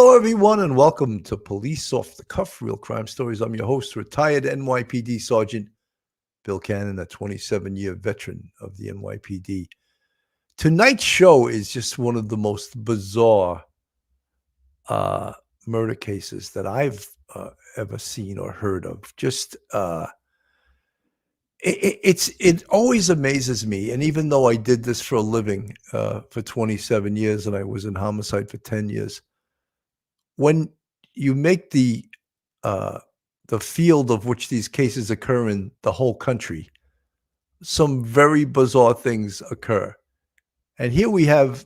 Hello, everyone, and welcome to Police Off the Cuff, Real Crime Stories. I'm your host, retired NYPD Sergeant Bill Cannon, a 27-year veteran of the NYPD. Tonight's show is just one of the most bizarre murder cases that I've ever seen or heard of. It always amazes me, and even though I did this for a living for 27 years and I was in homicide for 10 years, when you make the field of which these cases occur in the whole country, some very bizarre things occur. And here we have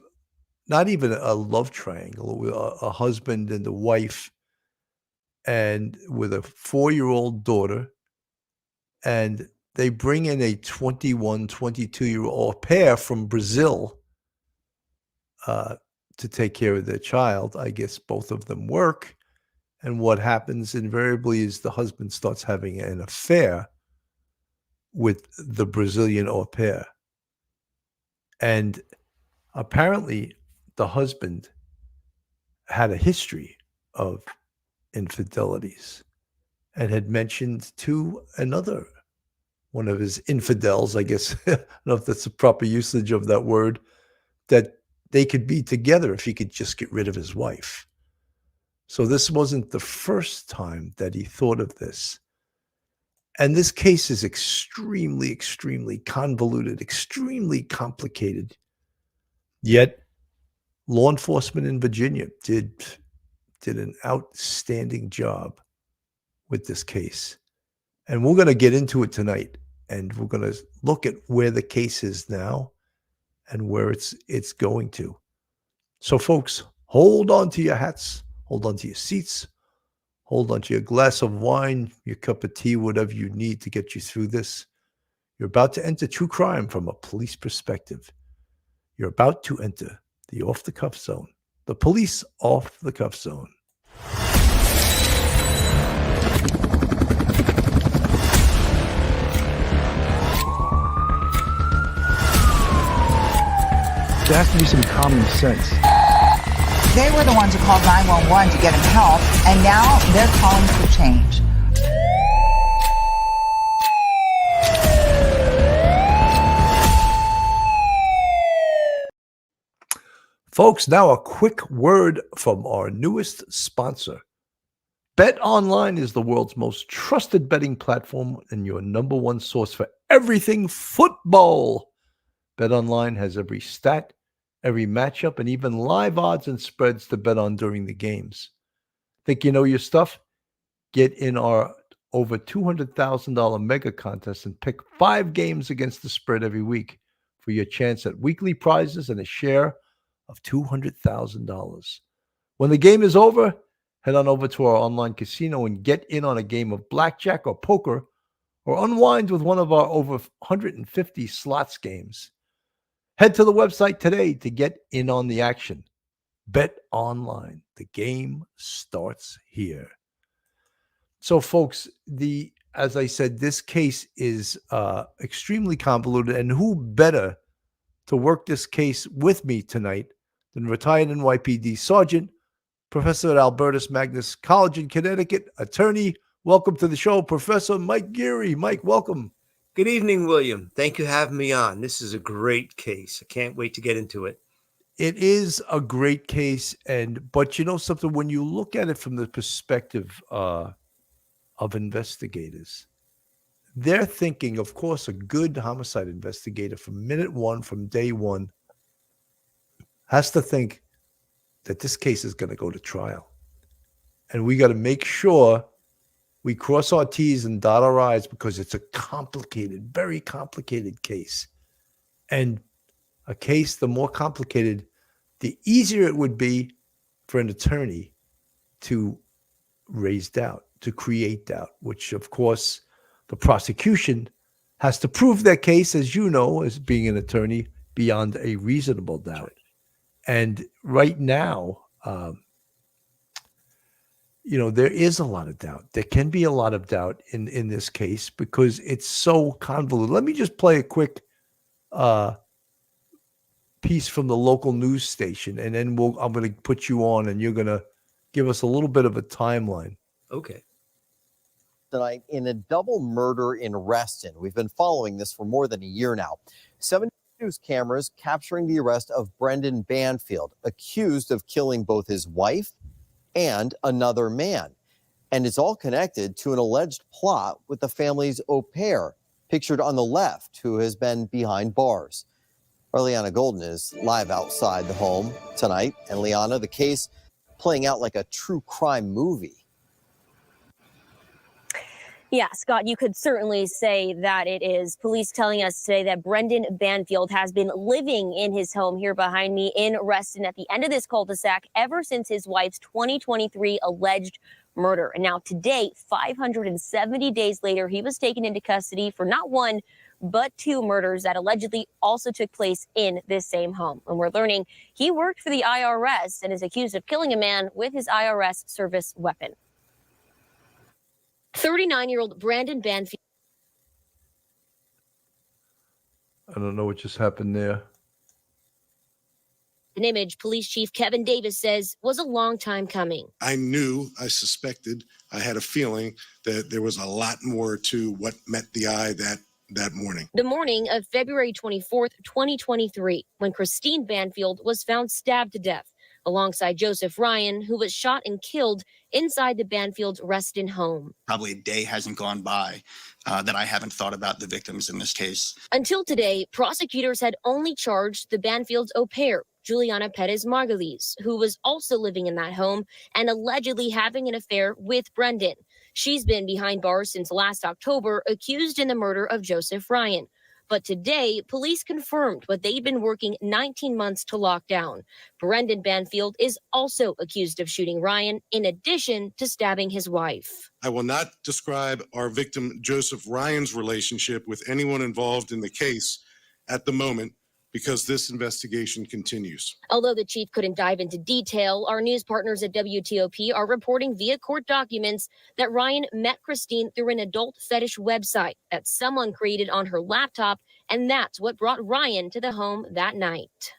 not even a love triangle, a husband and a wife, and with a 4-year-old daughter, and they bring in a 21, 22-year-old pair from Brazil to take care of their child. I guess both of them work. And what happens invariably is the husband starts having an affair with the Brazilian au pair. And apparently the husband had a history of infidelities and had mentioned to another one of his infidels, I guess, I don't know if that's the proper usage of that word, that they could be together if he could just get rid of his wife. So this wasn't the first time that he thought of this. And this case is extremely, extremely convoluted, extremely complicated. Yet law enforcement in Virginia did an outstanding job with this case. And we're going to get into it tonight. And we're going to look at where the case is now and where it's going to. So folks, hold on to your hats, hold on to your seats, hold on to your glass of wine, your cup of tea, whatever you need to get you through this. You're about to enter true crime from a police perspective. You're about to enter the off-the-cuff zone, the police off-the-cuff zone. There has to be some common sense. They were the ones who called 911 to get him help, and now they're calling for change. Folks, now a quick word from our newest sponsor. BetOnline is the world's most trusted betting platform and your number one source for everything football. BetOnline has every stat, every matchup, and even live odds and spreads to bet on during the games. Think you know your stuff? Get in our over $200,000 mega contest and pick 5 games against the spread every week for your chance at weekly prizes and a share of $200,000. When the game is over, head on over to our online casino and get in on a game of blackjack or poker, or unwind with one of our over 150 slots games. Head to the website today to get in on the action. Bet online. The game starts here. So, folks, as I said, this case is extremely convoluted, and who better to work this case with me tonight than retired NYPD Sergeant, Professor at Albertus Magnus College in Connecticut, attorney. Welcome to the show, Professor Mike Geary. Mike, welcome. Good evening, William. Thank you for having me on. This is a great case. I can't wait to get into it. It is a great case, but you know something, when you look at it from the perspective of investigators, they're thinking, of course, a good homicide investigator from minute one, from day one, has to think that this case is going to go to trial. And we got to make sure we cross our T's and dot our I's, because it's a complicated, very complicated case. And a case, the more complicated, the easier it would be for an attorney to raise doubt, to create doubt, which, of course, the prosecution has to prove their case, as you know, as being an attorney, beyond a reasonable doubt. And right now, there is a lot of doubt. There can be a lot of doubt in this case because it's so convoluted. Let me just play a quick piece from the local news station, and then I'm going to put you on, and you're going to give us a little bit of a timeline. Okay. Tonight in a double murder in Reston. We've been following this for more than a year now. 7 news cameras capturing the arrest of Brendan Banfield, accused of killing both his wife and another man. And it's all connected to an alleged plot with the family's au pair, pictured on the left, who has been behind bars. Our Liana Golden is live outside the home tonight. And Liana, the case playing out like a true crime movie. Yeah, Scott, you could certainly say that it is. Police telling us today that Brendan Banfield has been living in his home here behind me in Reston at the end of this cul-de-sac ever since his wife's 2023 alleged murder. And now today, 570 days later, he was taken into custody for not one, but 2 murders that allegedly also took place in this same home. And we're learning he worked for the IRS and is accused of killing a man with his IRS service weapon. 39-year-old Brendan Banfield. I don't know what just happened there. An image Police Chief Kevin Davis says was a long time coming. I suspected, I had a feeling that there was a lot more to what met the eye that morning. The morning of February 24th, 2023, when Christine Banfield was found stabbed to death alongside Joseph Ryan, who was shot and killed inside the Banfield's Reston home. Probably a day hasn't gone by that I haven't thought about the victims in this case. Until today, prosecutors had only charged the Banfield's au pair, Juliana Perez Margulies, who was also living in that home and allegedly having an affair with Brendan. She's been behind bars since last October, accused in the murder of Joseph Ryan. But today, police confirmed what they'd been working 19 months to lock down. Brendan Banfield is also accused of shooting Ryan, in addition to stabbing his wife. I will not describe our victim Joseph Ryan's relationship with anyone involved in the case at the moment, because this investigation continues. Although the chief couldn't dive into detail, our news partners at WTOP are reporting via court documents that Ryan met Christine through an adult fetish website that someone created on her laptop, and that's what brought Ryan to the home that night.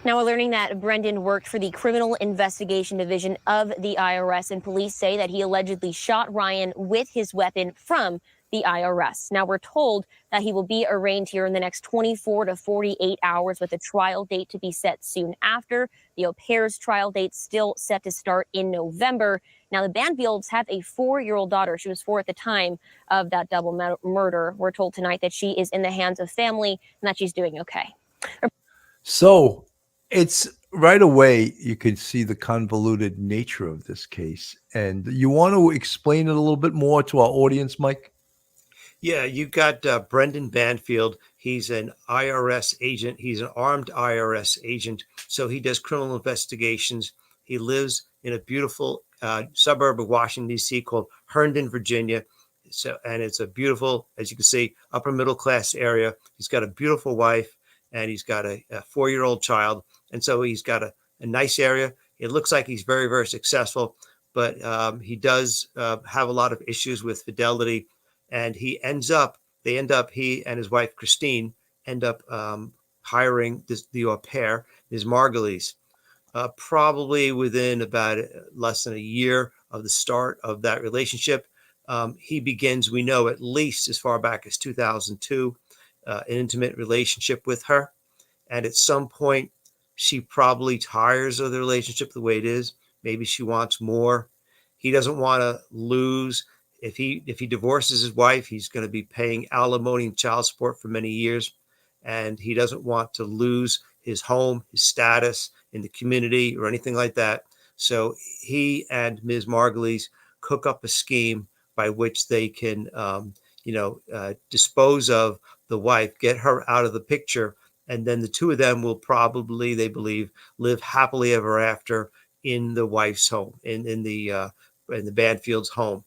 Now we're learning that Brendan worked for the Criminal Investigation Division of the IRS, and police say that he allegedly shot Ryan with his weapon from the IRS. Now we're told that he will be arraigned here in the next 24 to 48 hours with a trial date to be set soon after. The au pair's trial date still set to start in November. Now the Banfields have a 4-year-old daughter. She was 4 at the time of that double murder. We're told tonight that she is in the hands of family and that she's doing okay. So it's right away, you can see the convoluted nature of this case. And you want to explain it a little bit more to our audience, Mike? Yeah, you got Brendan Banfield. He's an IRS agent. He's an armed IRS agent. So he does criminal investigations. He lives in a beautiful suburb of Washington, D.C. called Herndon, Virginia. And it's a beautiful, as you can see, upper middle class area. He's got a beautiful wife and he's got a 4-year-old child. And so he's got a nice area. It looks like he's very, very successful, but he does have a lot of issues with fidelity. And he and his wife, Christine, end up hiring the au pair, Ms. Margulies, probably within about less than a year of the start of that relationship. He begins, we know, at least as far back as 2002, an intimate relationship with her. And at some point, she probably tires of the relationship the way it is. Maybe she wants more. He doesn't want to lose. If he divorces his wife, he's going to be paying alimony and child support for many years. And he doesn't want to lose his home, his status in the community or anything like that. So he and Ms. Margulies cook up a scheme by which they can, dispose of the wife, get her out of the picture. And then the two of them will probably, they believe, live happily ever after in the wife's home, in the Banfield's home.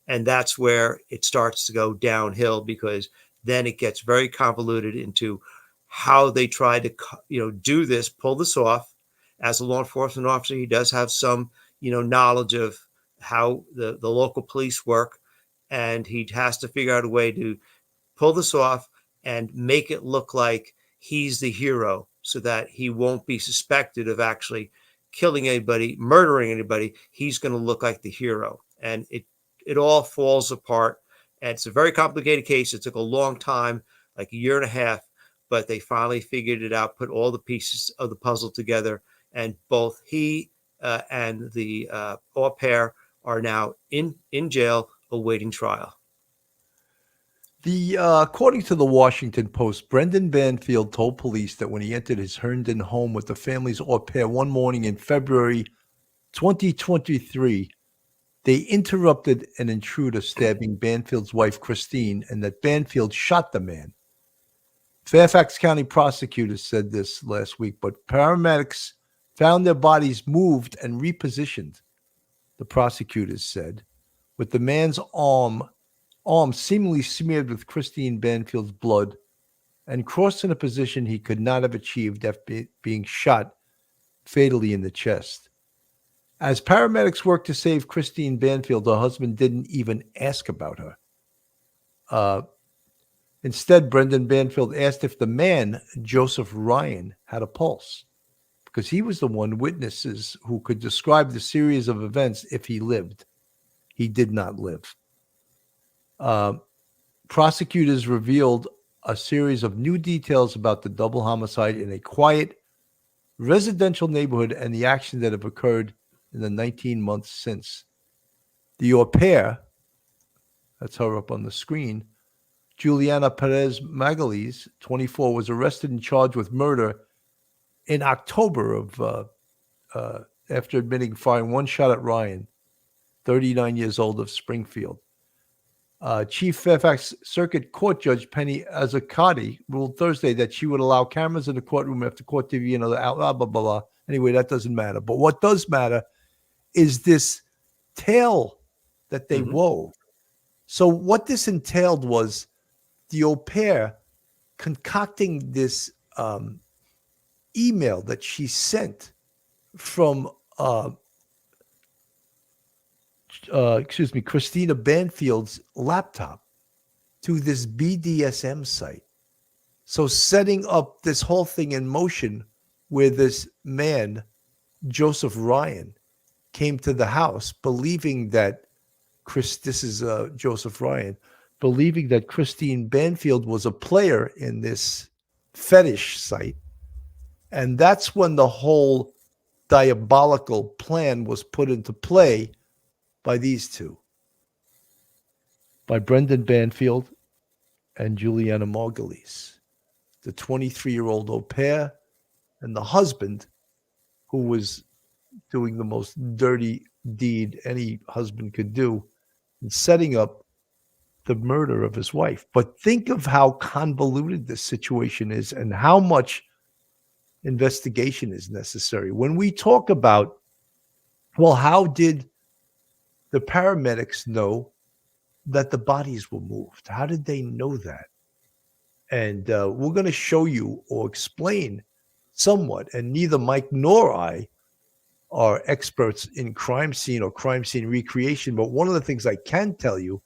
And that's where it starts to go downhill, because then it gets very convoluted into how they try to, do this, pull this off. As a law enforcement officer, he does have some, knowledge of how the local police work. And he has to figure out a way to pull this off and make it look like he's the hero so that he won't be suspected of actually killing anybody, murdering anybody, he's going to look like the hero. And it all falls apart. And it's a very complicated case. It took a long time, like a year and a half, but they finally figured it out, put all the pieces of the puzzle together, and both he and the au pair are now in jail awaiting trial. According to the Washington Post, Brendan Banfield told police that when he entered his Herndon home with the family's au pair one morning in February 2023, they interrupted an intruder stabbing Banfield's wife, Christine, and that Banfield shot the man. Fairfax County prosecutors said this last week, but paramedics found their bodies moved and repositioned, the prosecutors said, with the man's arm seemingly smeared with Christine Banfield's blood and crossed in a position he could not have achieved after being shot fatally in the chest. As paramedics worked to save Christine Banfield, her husband didn't even ask about her. Instead, Brendan Banfield asked if the man, Joseph Ryan, had a pulse, because he was the one witnesses who could describe the series of events if he lived. He did not live. Prosecutors revealed a series of new details about the double homicide in a quiet residential neighborhood and the actions that have occurred in the 19 months since. The au pair, that's her up on the screen, Juliana Perez Magalhaes, 24, was arrested and charged with murder in October of after admitting firing one shot at Ryan, 39 years old, of Springfield. Chief Fairfax Circuit Court Judge Penny Azzocotti ruled Thursday that she would allow cameras in the courtroom after court TV and other blah, blah, blah, blah. Anyway, that doesn't matter. But what does matter is this tale that they wove. So what this entailed was the au pair concocting this email that she sent from Christina Banfield's laptop to this BDSM site. So setting up this whole thing in motion where this man, Joseph Ryan, came to the house believing that Joseph Ryan, believing that Christine Banfield was a player in this fetish site. And that's when the whole diabolical plan was put into play by these two, by Brendan Banfield and Juliana Magalhaes, the 23-year-old au pair and the husband who was doing the most dirty deed any husband could do in setting up the murder of his wife. But think of how convoluted this situation is and how much investigation is necessary. When we talk about, well, how did the paramedics know that the bodies were moved? How did they know that? And we're going to show you or explain somewhat, and neither Mike nor I are experts in crime scene or crime scene recreation, but one of the things I can tell you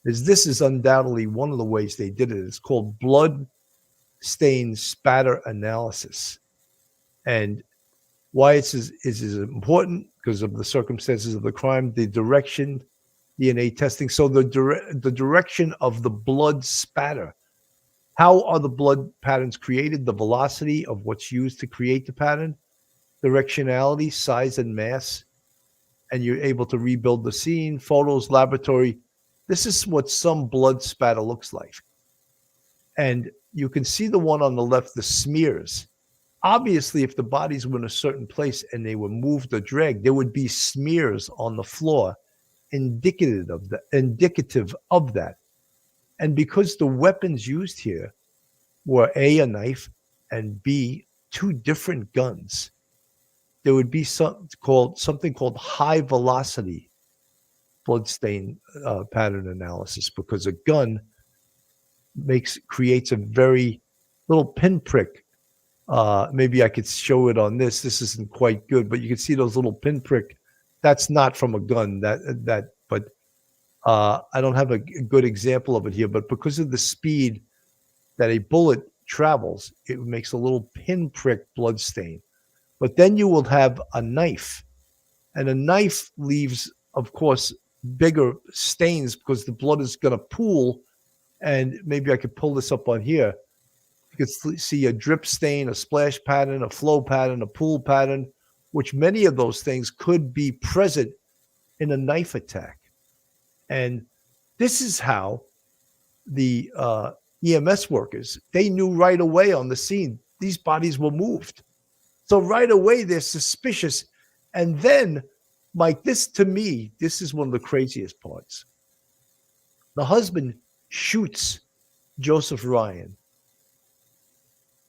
is this is undoubtedly one of the ways they did it. It's called blood stain spatter analysis. And why it's is important because of the circumstances of the crime, the direction, DNA testing. So the direction of the blood spatter. How are the blood patterns created? The velocity of what's used to create the pattern, directionality, size, and mass. And you're able to rebuild the scene, photos, laboratory. This is what some blood spatter looks like. And you can see the one on the left, the smears. Obviously, if the bodies were in a certain place and they were moved or dragged, there would be smears on the floor indicative of that. And because the weapons used here were A, a knife, and B, two different guns, there would be something called high velocity bloodstain pattern analysis, because a gun creates a very little pinprick. Maybe I could show it on this. This isn't quite good, but you can see those little pinprick. That's not from a gun. But I don't have a good example of it here. But because of the speed that a bullet travels, it makes a little pinprick blood stain. But then you will have a knife, and a knife leaves, of course, bigger stains because the blood is going to pool. And maybe I could pull this up on here. You can see a drip stain, a splash pattern, a flow pattern, a pool pattern, which many of those things could be present in a knife attack. And this is how the EMS workers, they knew right away on the scene, these bodies were moved. So right away, they're suspicious. And then, Mike, this to me, this is one of the craziest parts. The husband shoots Joseph Ryan.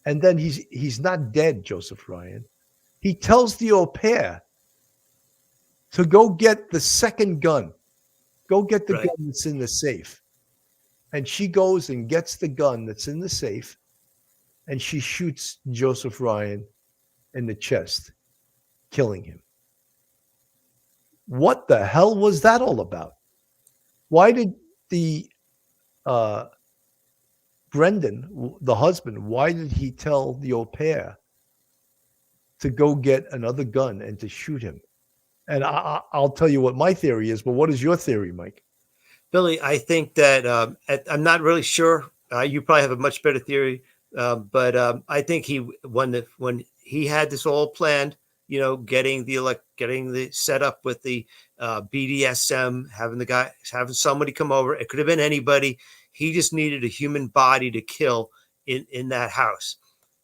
And then he's not dead, Joseph Ryan. He tells the au pair to go get the second gun. Go get the gun that's in the safe. And she goes and gets the gun that's in the safe, and she shoots Joseph Ryan in the chest, killing him. What the hell was that all about? Why did the Brendan, the husband, why did he tell the au pair to go get another gun and to shoot him? And I'll tell you what my theory is, but what is your theory, Mike? Billy, I think that I'm not really sure. You probably have a much better theory, but I think when he had this all planned, getting the setup with the BDSM, having somebody come over. It could have been anybody. He just needed a human body to kill in that house.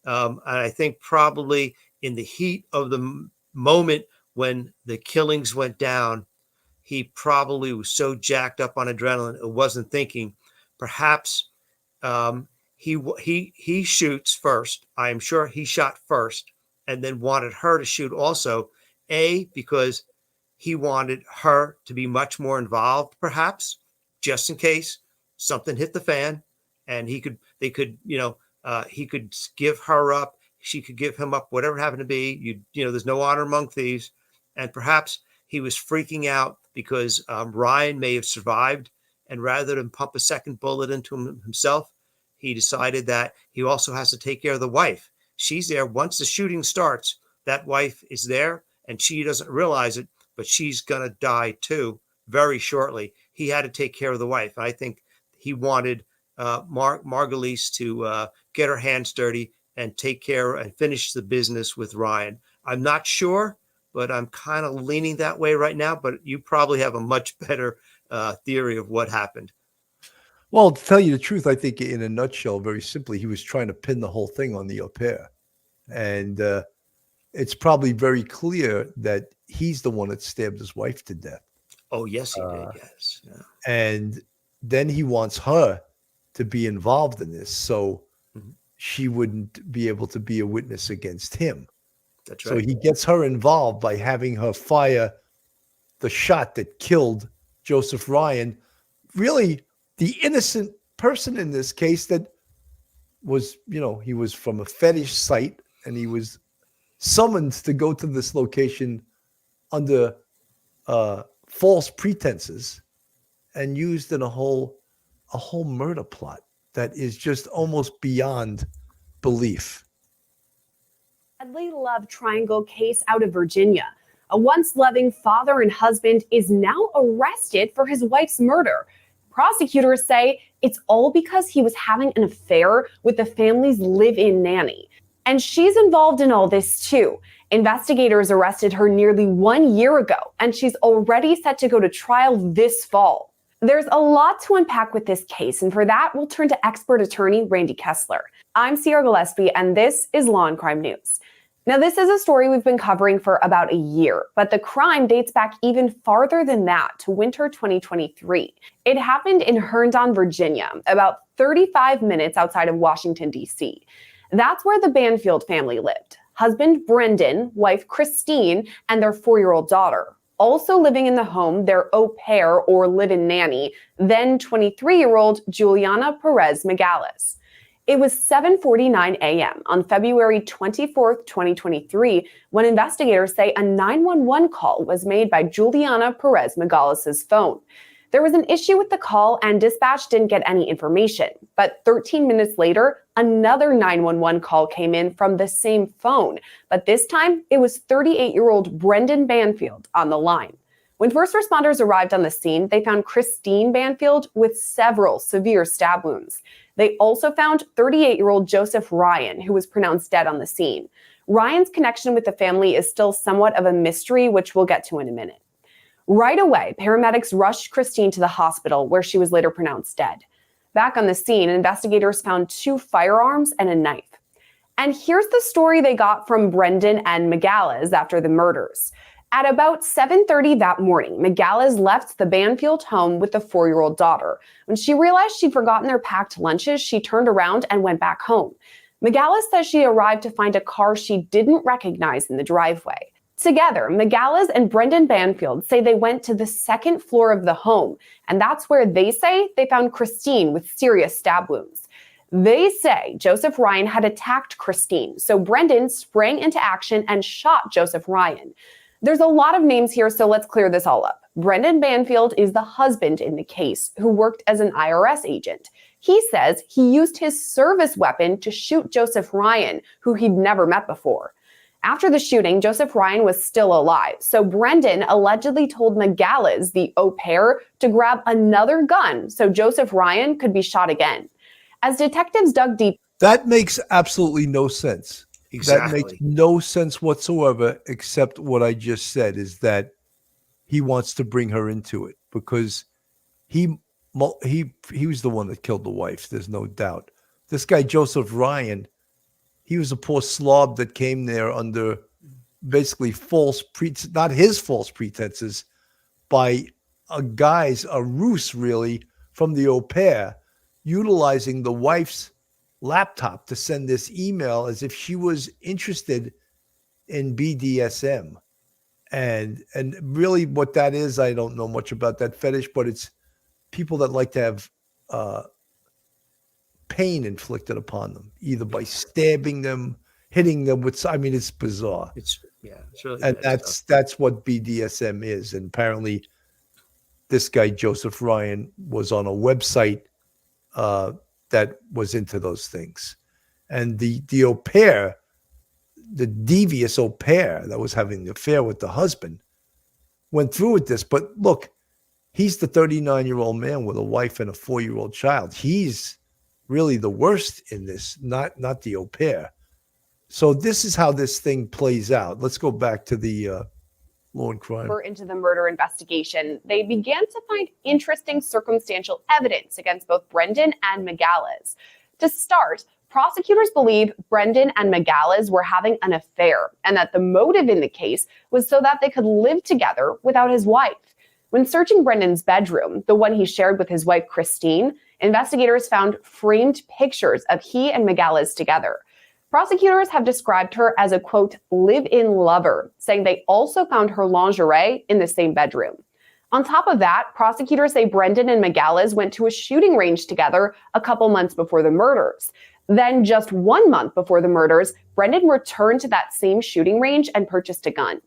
And I think probably in the heat of the moment when the killings went down, he probably was so jacked up on adrenaline, it wasn't thinking. Perhaps he shoots first. I am sure he shot first and then wanted her to shoot also. Because he wanted her to be much more involved, perhaps, just in case something hit the fan, and he could give her up. She could give him up, whatever it happened to be. There's no honor among thieves. And perhaps he was freaking out because Ryan may have survived. And rather than pump a second bullet into himself, he decided that he also has to take care of the wife. She's there. Once the shooting starts, that wife is there, and she doesn't realize it, but she's going to die too very shortly. He had to take care of the wife. I think he wanted Margulies to get her hands dirty and take care and finish the business with Ryan. I'm not sure, but I'm kind of leaning that way right now. But you probably have a much better theory of what happened. Well, to tell you the truth, I think in a nutshell, very simply, he was trying to pin the whole thing on the au pair. And it's probably very clear that he's the one that stabbed his wife to death. Oh, yes, he did. Yes. Yeah. And then he wants her to be involved in this so she wouldn't be able to be a witness against him. That's right. So he gets her involved by having her fire the shot that killed Joseph Ryan. Really, the innocent person in this case that was, he was from a fetish site and he was summoned to go to this location under false pretenses and used in a whole murder plot that is just almost beyond belief. Deadly love triangle case out of Virginia. A once loving father and husband is now arrested for his wife's murder. Prosecutors say it's all because he was having an affair with the family's live-in nanny. And she's involved in all this too. Investigators arrested her nearly 1 year ago, and she's already set to go to trial this fall. There's a lot to unpack with this case, and for that, we'll turn to expert attorney Randy Kessler. I'm Sierra Gillespie, and this is Law and Crime News. Now, this is a story we've been covering for about a year, but the crime dates back even farther than that to winter 2023. It happened in Herndon, Virginia, about 35 minutes outside of Washington, D.C. That's where the Banfield family lived. Husband Brendan, wife Christine, and their 4-year-old daughter. Also living in the home, their au pair or live-in nanny, then 23-year-old Juliana Perez Megales. It was 7:49 a.m. on February 24th, 2023, when investigators say a 911 call was made by Juliana Perez Megales' phone. There was an issue with the call and dispatch didn't get any information. But 13 minutes later, another 911 call came in from the same phone. But this time, it was 38-year-old Brendan Banfield on the line. When first responders arrived on the scene, they found Christine Banfield with several severe stab wounds. They also found 38-year-old Joseph Ryan, who was pronounced dead on the scene. Ryan's connection with the family is still somewhat of a mystery, which we'll get to in a minute. Right away, paramedics rushed Christine to the hospital, where she was later pronounced dead. Back on the scene, investigators found 2 firearms and a knife. And here's the story they got from Brendan and McGallis after the murders. At about 7:30 that morning, McGallis left the Banfield home with the 4-year-old daughter. When she realized she'd forgotten their packed lunches, she turned around and went back home. McGallis says she arrived to find a car she didn't recognize in the driveway. Together, McGallis and Brendan Banfield say they went to the 2nd floor of the home, and that's where they say they found Christine with serious stab wounds. They say Joseph Ryan had attacked Christine, so Brendan sprang into action and shot Joseph Ryan. There's a lot of names here, so let's clear this all up. Brendan Banfield is the husband in the case who worked as an IRS agent. He says he used his service weapon to shoot Joseph Ryan, who he'd never met before. After the shooting, Joseph Ryan was still alive, so Brendan allegedly told McGallis, the au pair, to grab another gun so Joseph Ryan could be shot again. As detectives dug deep, That makes absolutely no sense. Exactly. That makes no sense whatsoever, except what I just said, is that he wants to bring her into it because he was the one that killed the wife. There's no doubt. This guy, Joseph Ryan, he was a poor slob that came there under basically not his false pretenses, by a ruse really from the au pair, utilizing the wife's laptop to send this email as if she was interested in BDSM. And really what that is, I don't know much about that fetish, but it's people that like to have pain inflicted upon them, either by stabbing them, hitting them with, I mean, it's bizarre. It's really And bad stuff. that's what BDSM is. And apparently this guy, Joseph Ryan, was on a website that was into those things. And the au pair, the devious au pair that was having the affair with the husband, went through with this. But look, he's the 39-year-old man with a wife and a 4-year-old child. He's really the worst in this, not the au pair. So this is how this thing plays out. Let's go back to the law and crime. into the murder investigation, they began to find interesting circumstantial evidence against both Brendan and McGallis. To start, prosecutors believe Brendan and McGallis were having an affair and that the motive in the case was so that they could live together without his wife. When searching Brendan's bedroom, the one he shared with his wife Christine, investigators found framed pictures of he and McGallis together. Prosecutors have described her as a, quote, live-in lover, saying they also found her lingerie in the same bedroom. On top of that, prosecutors say Brendan and McGallis went to a shooting range together a couple months before the murders. Then, just 1 month before the murders, Brendan returned to that same shooting range and purchased a gun.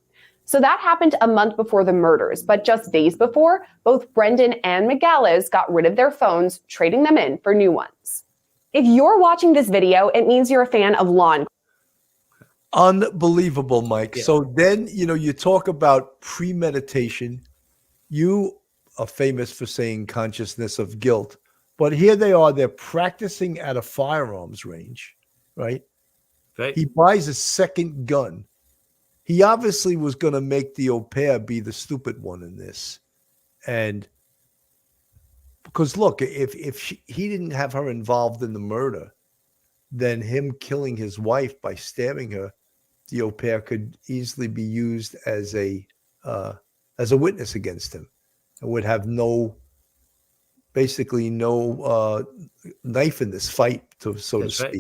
So that happened a month before the murders, but just days before, both Brendan and McGallis got rid of their phones, trading them in for new ones. If you're watching this video, it means you're a fan of law and Unbelievable, Mike. Yeah. So then, you talk about premeditation. You are famous for saying consciousness of guilt, but here they are, they're practicing at a firearms range, right? Right. He buys a second gun. He obviously was going to make the au pair be the stupid one in this. And because look, if he didn't have her involved in the murder, then him killing his wife by stabbing her, the au pair could easily be used as a witness against him, and would have basically no knife in this fight, so to That's right.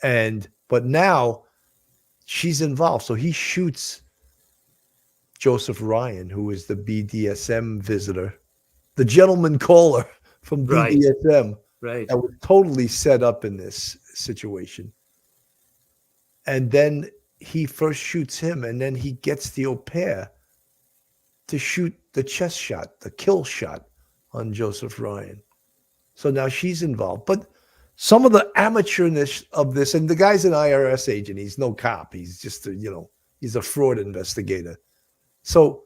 speak. But now she's involved, so he shoots Joseph Ryan, who is the BDSM visitor, the gentleman caller from Right. BDSM, Right. that was totally set up in this situation. And then he first shoots him, and then he gets the au pair to shoot the chest shot, the kill shot on Joseph Ryan. So now she's involved. But some of the amateurness of this, and the guy's an IRS agent. He's no cop. He's just he's a fraud investigator. So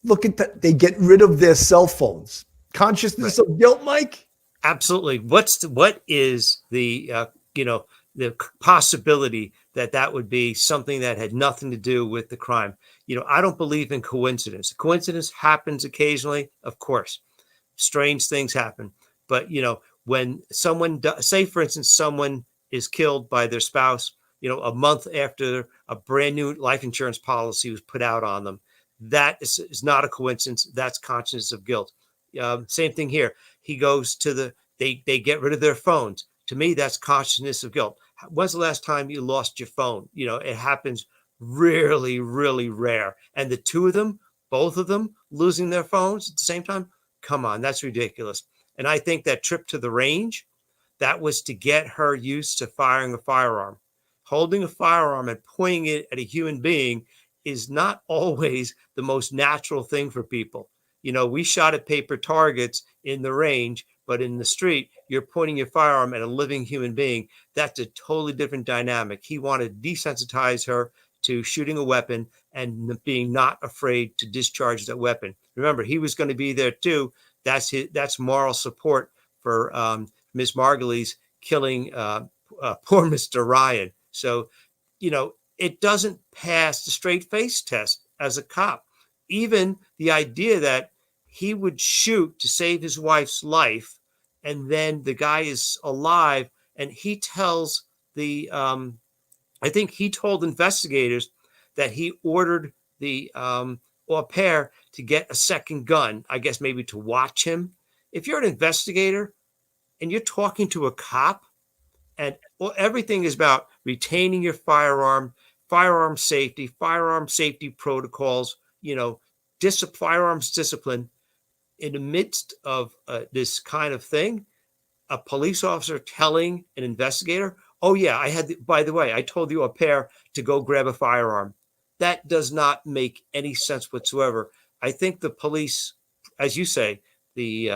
look at that. They get rid of their cell phones. Consciousness of guilt, Mike? Absolutely. What is the the possibility that would be something that had nothing to do with the crime? I don't believe in coincidence. Coincidence happens occasionally, of course. Strange things happen, but when someone say, for instance, someone is killed by their spouse, a month after a brand new life insurance policy was put out on them, that is not a coincidence. That's consciousness of guilt. Same thing here. He goes to they get rid of their phones. To me, that's consciousness of guilt. When's the last time you lost your phone? It happens really, really rare. And the two of them, both of them losing their phones at the same time, come on, that's ridiculous. And I think that trip to the range, that was to get her used to firing a firearm. Holding a firearm and pointing it at a human being is not always the most natural thing for people. We shot at paper targets in the range, but in the street, you're pointing your firearm at a living human being. That's a totally different dynamic. He wanted to desensitize her to shooting a weapon and being not afraid to discharge that weapon. Remember, he was going to be there too. That's moral support for Ms. Margulies killing poor Mr. Ryan. So, it doesn't pass the straight face test as a cop. Even the idea that he would shoot to save his wife's life, and then the guy is alive, and he tells I think he told investigators that he ordered the au pair to get a second gun, I guess maybe to watch him. If you're an investigator and you're talking to a cop, and everything is about retaining your firearm safety protocols, firearms discipline, in the midst of this kind of thing, a police officer telling an investigator, oh yeah, by the way, I told you au pair to go grab a firearm. That does not make any sense whatsoever. I think the police, as you say, the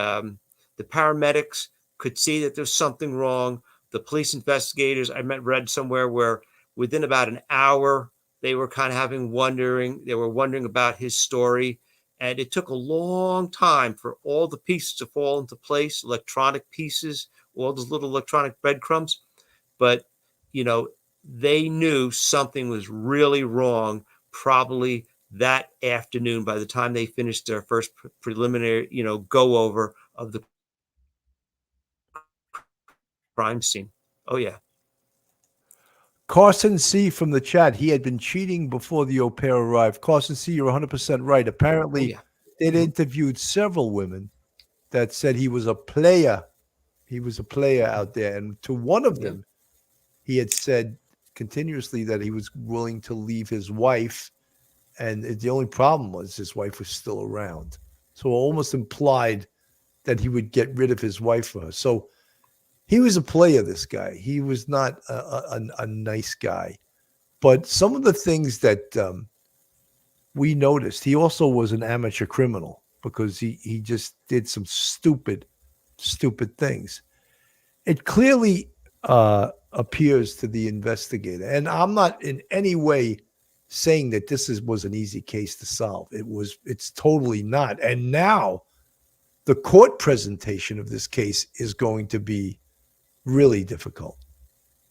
paramedics could see that there's something wrong. The police investigators, read somewhere where within about an hour, they were kind of wondering about his story. And it took a long time for all the pieces to fall into place, electronic pieces, all those little electronic breadcrumbs. But, they knew something was really wrong probably that afternoon by the time they finished their first preliminary, go over of the crime scene. Oh, yeah. Carson C. from the chat, he had been cheating before the au pair arrived. Carson C., you're 100% right. Apparently, they'd interviewed several women that said he was a player. He was a player out there. And to one of them, he had said continuously that he was willing to leave his wife. And the only problem was his wife was still around. So almost implied that he would get rid of his wife for her. So he was a player, this guy. He was not a nice guy. But some of the things that we noticed, he also was an amateur criminal because he just did some stupid things. It clearly appears to the investigator, and I'm not in any way saying that this was an easy case to solve. It's totally not. And now the court presentation of this case is going to be really difficult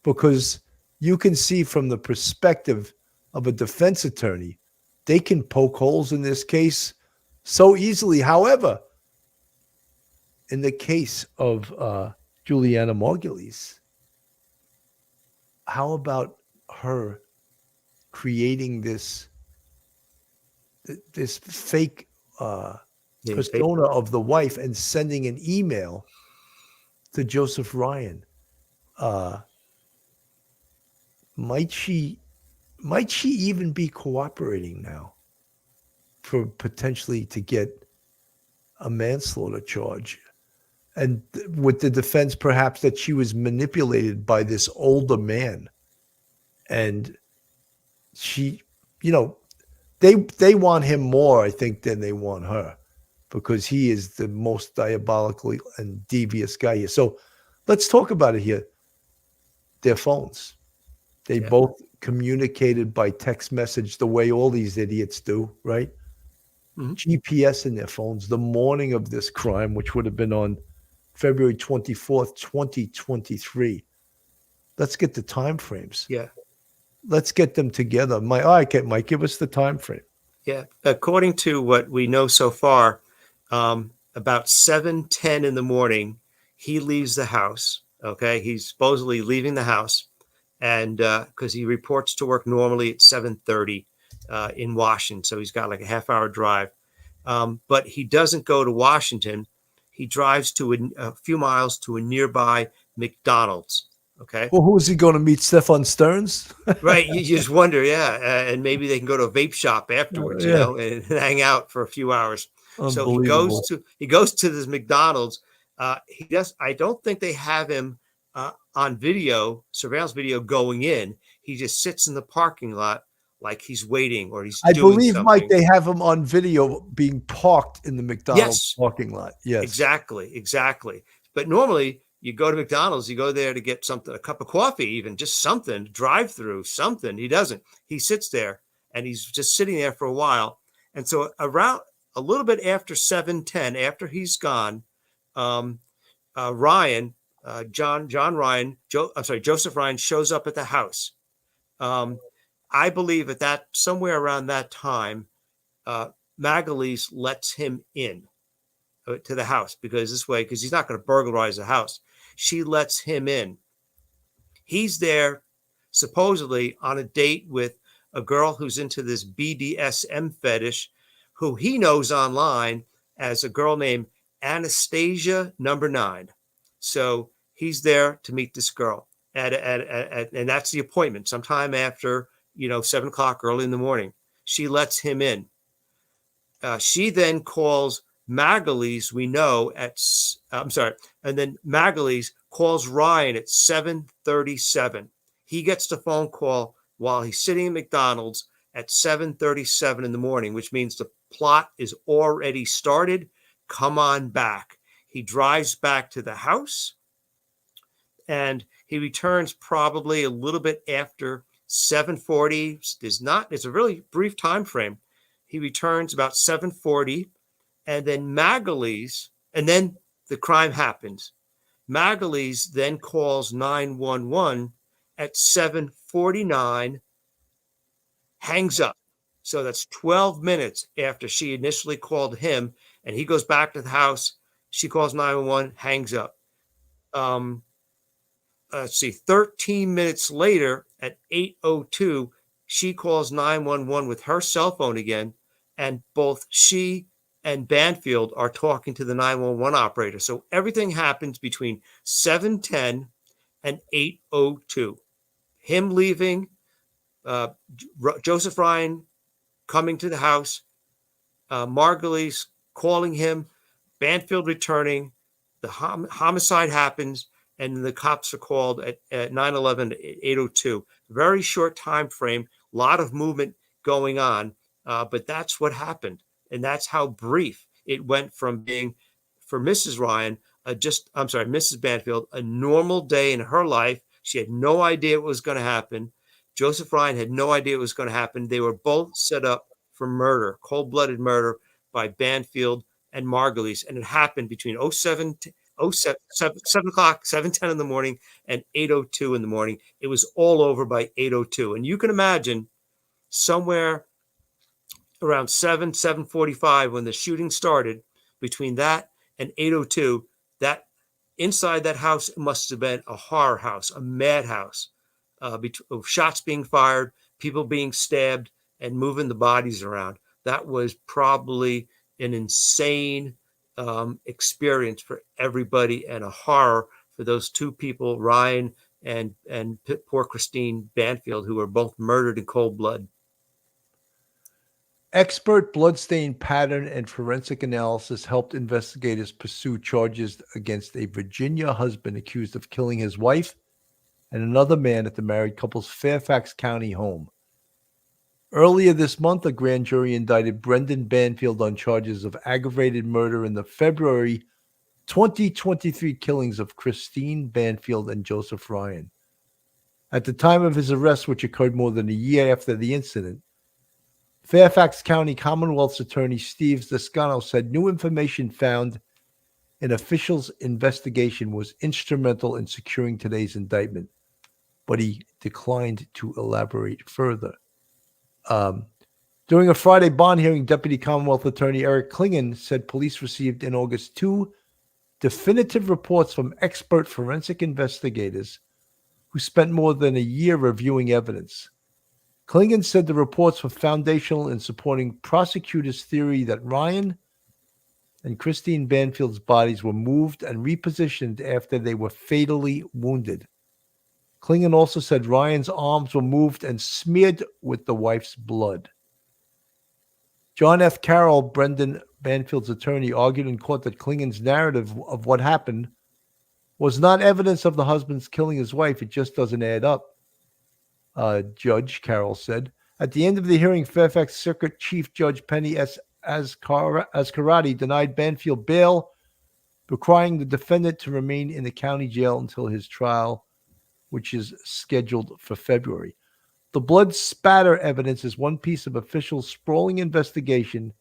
because you can see from the perspective of a defense attorney, they can poke holes in this case so easily. However, in the case of Juliana Margulies, how about her creating this fake persona of the wife and sending an email to Joseph Ryan? Might she even be cooperating now for potentially to get a manslaughter charge? And with the defense, perhaps that she was manipulated by this older man, and she, they want him more, I think, than they want her, because he is the most diabolical and devious guy here. So let's talk about it here. Their phones. They Yeah. both communicated by text message the way all these idiots do, right? Mhm. GPS in their phones the morning of this crime, which would have been on February 24th, 2023. Let's get the time frames. Yeah. Let's get them together. Mike, give us the time frame. Yeah. According to what we know so far, about 7:10 in the morning, he leaves the house. Okay. He's supposedly leaving the house. And because he reports to work normally at 7:30 in Washington. So he's got like a half-hour drive. But he doesn't go to Washington. He drives to a few miles to a nearby McDonald's. Okay. Well, who is he going to meet? Stefan Stearns? Right. You just wonder, yeah. And maybe they can go to a vape shop afterwards, Yeah. and hang out for a few hours. So he Unbelievable. goes to this McDonald's. I don't think they have him on video, surveillance video going in. He just sits in the parking lot like he's waiting or he's I doing believe, something. Mike, they have him on video being parked in the McDonald's Yes. parking lot. Yes. Exactly. But normally you go to McDonald's, you go there to get something, a cup of coffee, even just something, drive through something. He doesn't. He sits there and he's just sitting there for a while. And so around a little bit after 7:10, after he's gone, Ryan, Joseph Ryan shows up at the house. I believe at that somewhere around that time, Magalese lets him in to the house because he's not going to burglarize the house. She lets him in. He's there supposedly on a date with a girl who's into this BDSM fetish, who he knows online as a girl named Anastasia number 9. So he's there to meet this girl and that's the appointment sometime after, 7 o'clock early in the morning. She lets him in. She then calls Magalese, and then Magalese calls Ryan at 7:37. He gets the phone call while he's sitting in McDonald's at 7:37 in the morning, which means the plot is already started. Come on back. He drives back to the house and he returns probably a little bit after 7:40. It's a really brief time frame. He returns about 7:40, and then Magalese, and then the crime happens. Magalese then calls 911 at 7:49, hangs up. So that's 12 minutes after she initially called him, and he goes back to the house. She calls 911, hangs up. 13 minutes later at 8:02, she calls 911 with her cell phone again, and both she and Banfield are talking to the 911 operator. So everything happens between 7:10 and 8:02. Him leaving, Joseph Ryan coming to the house, Margulies calling him, Banfield returning, the homicide happens, and the cops are called at 9:11 to 8:02. Very short time frame, a lot of movement going on, but that's what happened, and that's how brief it went from being, for Mrs. Ryan, Mrs. Banfield, a normal day in her life. She had no idea what was going to happen. Joseph Ryan had no idea what was going to happen. They were both set up for murder, cold-blooded murder by Banfield and Margulies, and it happened between 7 o'clock, 7:10 in the morning, and 8:02 in the morning. It was all over by 8:02. And you can imagine somewhere around 7:45 when the shooting started, between that and 8:02, that inside that house must have been a horror house, a madhouse, of shots being fired, people being stabbed, and moving the bodies around. That was probably an insane experience for everybody, and a horror for those two people, Ryan and poor Christine Banfield, who were both murdered in cold blood. Expert bloodstain pattern and forensic analysis helped investigators pursue charges against a Virginia husband accused of killing his wife and another man at the married couple's Fairfax County home Earlier this month, a grand jury indicted Brendan Banfield on charges of aggravated murder in the February 2023 killings of Christine Banfield and Joseph Ryan. At the time of his arrest, which occurred more than a year after the incident, Fairfax County Commonwealth's attorney Steve Descano said new information found in officials' investigation was instrumental in securing today's indictment, but he declined to elaborate further. During a Friday bond hearing, Deputy Commonwealth Attorney Eric Klingon said police received in August 2 definitive reports from expert forensic investigators who spent more than a year reviewing evidence. Klingon said the reports were foundational in supporting prosecutors' theory that Ryan and Christine Banfield's bodies were moved and repositioned after they were fatally wounded. Klingon also said Ryan's arms were moved and smeared with the wife's blood. John F. Carroll, Brendan Banfield's attorney, argued in court that Klingon's narrative of what happened was not evidence of the husband's killing his wife. It just doesn't add up, Judge Carroll said. At the end of the hearing, Fairfax Circuit Chief Judge Penny Ascarati denied Banfield bail, requiring the defendant to remain in the county jail until his trial, which is scheduled for February. The blood spatter evidence is one piece of official sprawling investigation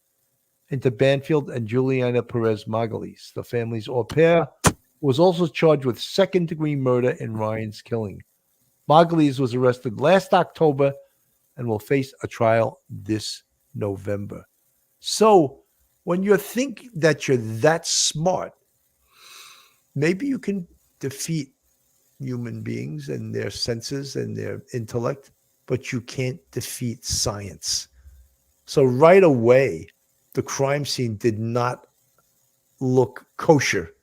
into Banfield and Juliana Perez Margulies, the family's au pair, who was also charged with second-degree murder in Ryan's killing. Margulies was arrested last October and will face a trial this November. So when you think that you're that smart, maybe you can defeat human beings and their senses and their intellect, but you can't defeat science. So right away, the crime scene did not look kosher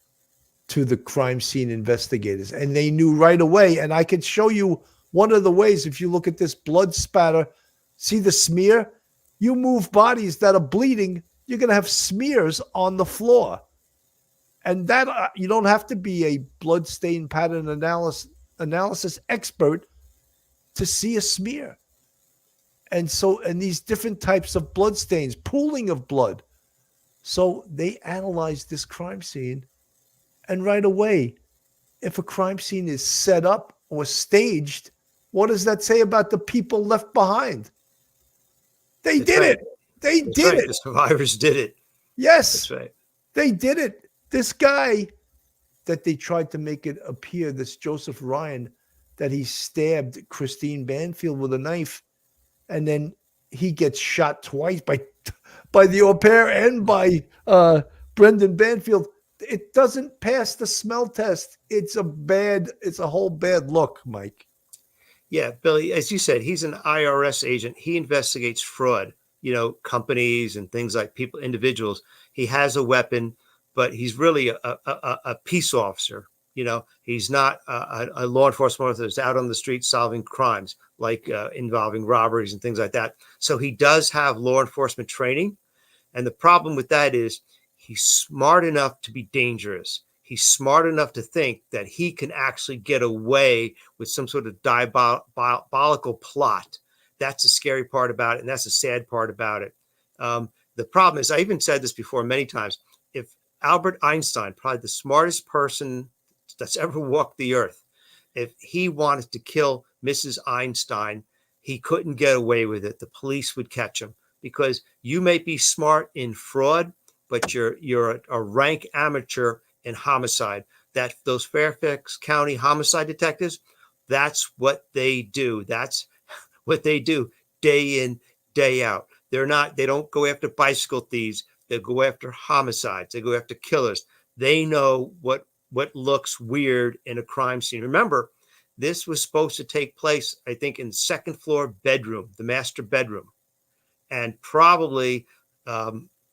to the crime scene investigators. And they knew right away, and I can show you one of the ways. If you look at this blood spatter, see the smear? You move bodies that are bleeding, you're going to have smears on the floor. And that you don't have to be a blood stain pattern analysis expert to see a smear. And these different types of blood stains, pooling of blood. So they analyzed this crime scene. And right away, if a crime scene is set up or staged, what does that say about the people left behind? They did it. They did it. The survivors did it. Yes. That's right. They did it. This guy that they tried to make it appear, this Joseph Ryan, that he stabbed Christine Banfield with a knife, and then he gets shot twice by the au pair and by Brendan Banfield. It doesn't pass the smell test. It's a whole bad look, Mike. Yeah, Billy, as you said, he's an IRS agent. He investigates fraud, companies and things like people, individuals. He has a weapon, but he's really a peace officer. He's not a law enforcement officer that's out on the street solving crimes like involving robberies and things like that. So he does have law enforcement training. And the problem with that is he's smart enough to be dangerous. He's smart enough to think that he can actually get away with some sort of diabolical plot. That's the scary part about it. And that's the sad part about it. The problem is, I even said this before many times, if Albert Einstein, probably the smartest person that's ever walked the earth, if he wanted to kill Mrs. Einstein, he couldn't get away with it. The police would catch him because you may be smart in fraud, but you're a rank amateur in homicide. That those Fairfax County homicide detectives, that's what they do. That's what they do day in, day out. They don't go after bicycle thieves. They go after homicides. They go after killers. They know what looks weird in a crime scene. Remember, this was supposed to take place, I think, in the second floor bedroom, the master bedroom. And probably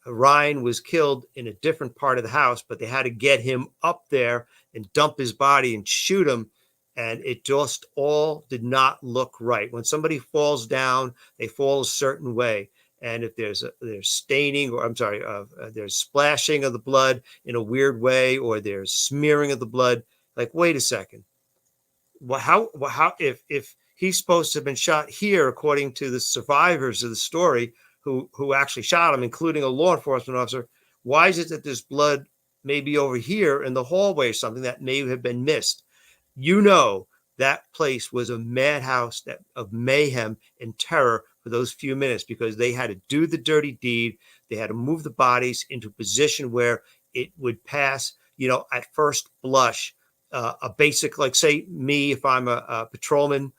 Ryan was killed in a different part of the house, but they had to get him up there and dump his body and shoot him. And it just all did not look right. When somebody falls down, they fall a certain way. And if there's staining, or there's splashing of the blood in a weird way, or there's smearing of the blood, like, wait a second. Well, how if He's supposed to have been shot here, according to the survivors of the story who actually shot him, including a law enforcement officer. Why is it that there's blood maybe over here in the hallway or something that may have been missed? You know, that place was a madhouse of mayhem and terror for those few minutes, because they had to do the dirty deed. They had to move the bodies into a position where it would pass, at first blush, a basic, like say me, if I'm a patrolman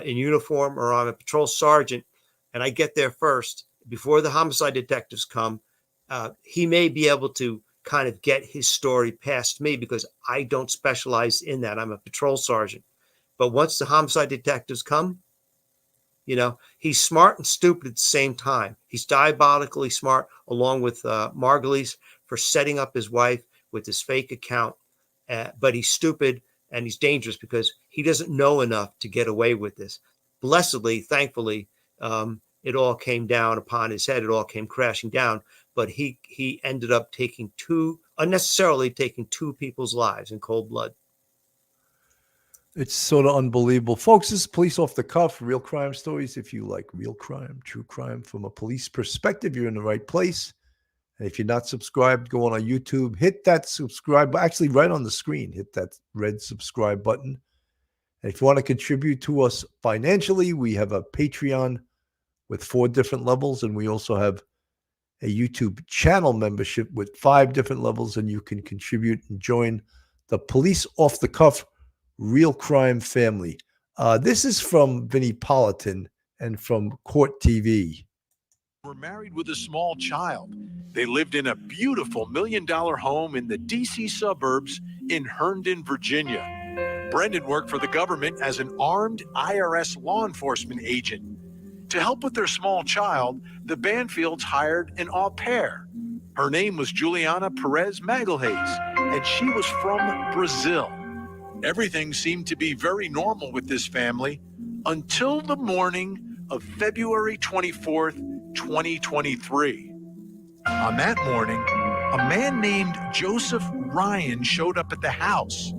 in uniform, or I'm a patrol sergeant and I get there first before the homicide detectives come, he may be able to kind of get his story past me, because I don't specialize in that. I'm a patrol sergeant. But once the homicide detectives come, he's smart and stupid at the same time. He's diabolically smart, along with Margulies, for setting up his wife with his fake account. But he's stupid and he's dangerous because he doesn't know enough to get away with this. Blessedly, thankfully, it all came down upon his head. It all came crashing down. But he ended up unnecessarily taking two people's lives in cold blood. It's sort of unbelievable. Folks, this is Police Off the Cuff, real crime stories. If you like real crime, true crime from a police perspective, you're in the right place. And if you're not subscribed, go on our YouTube, hit that subscribe, actually right on the screen, hit that red subscribe button. And if you want to contribute to us financially, we have a Patreon with 4 different levels, and we also have a YouTube channel membership with 5 different levels, and you can contribute and join the Police Off the Cuff real crime family. This is from Vinnie Politan and from Court TV. Were married with a small child. They lived in a beautiful $1 million home in the D.C. suburbs in Herndon, Virginia. Brendan worked for the government as an armed IRS law enforcement agent. To help with their small child, the Banfields hired an au pair. Her name was Juliana Perez Magalhaes, and she was from Brazil. Everything seemed to be very normal with this family until the morning of February 24th, 2023. On that morning, a man named Joseph Ryan showed up at the house.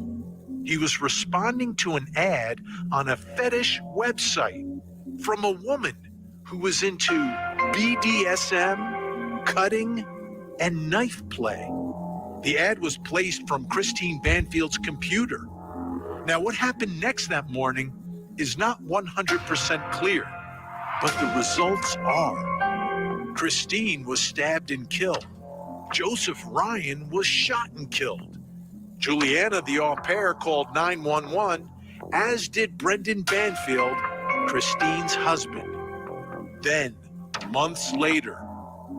He was responding to an ad on a fetish website from a woman who was into BDSM, cutting, and knife play. The ad was placed from Christine Banfield's computer. Now, what happened next that morning is not 100% clear, but the results are. Christine was stabbed and killed. Joseph Ryan was shot and killed. Juliana, the au pair, called 911, as did Brendan Banfield, Christine's husband. Then, months later,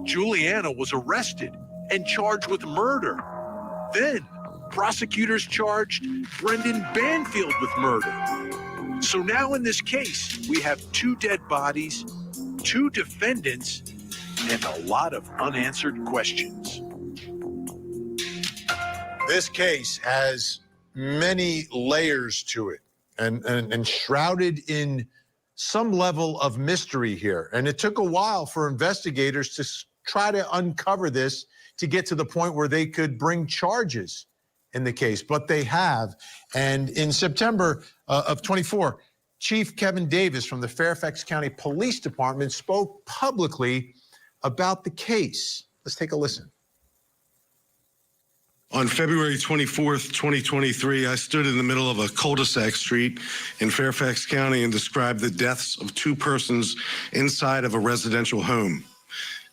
Juliana was arrested and charged with murder. Then, prosecutors charged Brendan Banfield with murder. So now in this case, we have 2 dead bodies, 2 defendants, and a lot of unanswered questions. This case has many layers to it and shrouded in some level of mystery here. And it took a while for investigators to try to uncover this to get to the point where they could bring charges in the case, but they have. And in September of 24, Chief Kevin Davis from the Fairfax County Police Department spoke publicly about the case. Let's take a listen. On February 24th, 2023, I stood in the middle of a cul-de-sac street in Fairfax County and described the deaths of 2 persons inside of a residential home.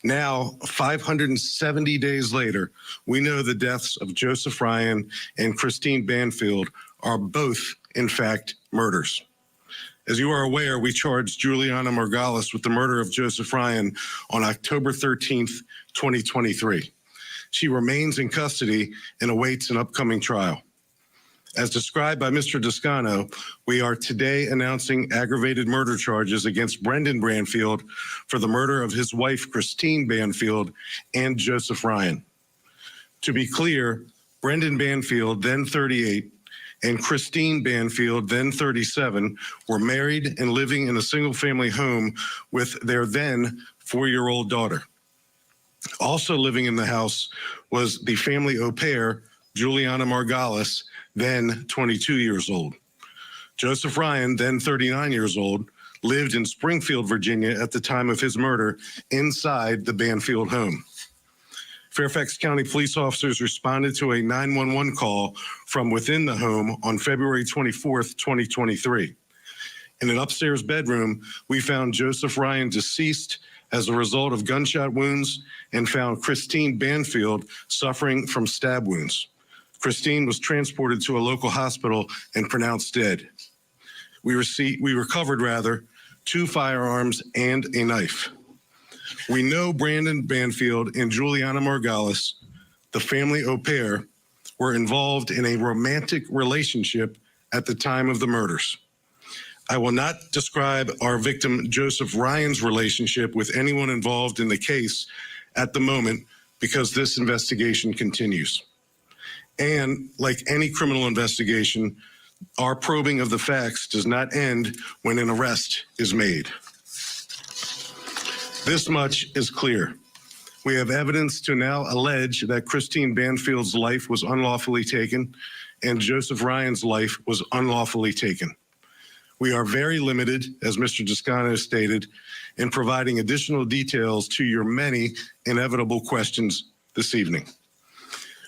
Now, 570 days later, we know the deaths of Joseph Ryan and Christine Banfield are both, in fact, murders. As you are aware, we charged Juliana Margulies with the murder of Joseph Ryan on October 13th, 2023. She remains in custody and awaits an upcoming trial. As described by Mr. Descano, we are today announcing aggravated murder charges against Brendan Banfield for the murder of his wife, Christine Banfield, and Joseph Ryan. To be clear, Brendan Banfield, then 38, and Christine Banfield, then 37, were married and living in a single-family home with their then 4-year-old daughter. Also living in the house was the family au pair, Juliana Margulies, then 22 years old. Joseph Ryan, then 39 years old, lived in Springfield, Virginia at the time of his murder inside the Banfield home. Fairfax County police officers responded to a 911 call from within the home on February 24th, 2023. In an upstairs bedroom, we found Joseph Ryan deceased as a result of gunshot wounds and found Christine Banfield suffering from stab wounds. Christine was transported to a local hospital and pronounced dead. We recovered 2 firearms and a knife. We know Brandon Banfield and Juliana Margalis, the family au pair, were involved in a romantic relationship at the time of the murders. I will not describe our victim Joseph Ryan's relationship with anyone involved in the case at the moment because this investigation continues. And like any criminal investigation, our probing of the facts does not end when an arrest is made. This much is clear. We have evidence to now allege that Christine Banfield's life was unlawfully taken and Joseph Ryan's life was unlawfully taken. We are very limited, as Mr. Descano stated, in providing additional details to your many inevitable questions this evening.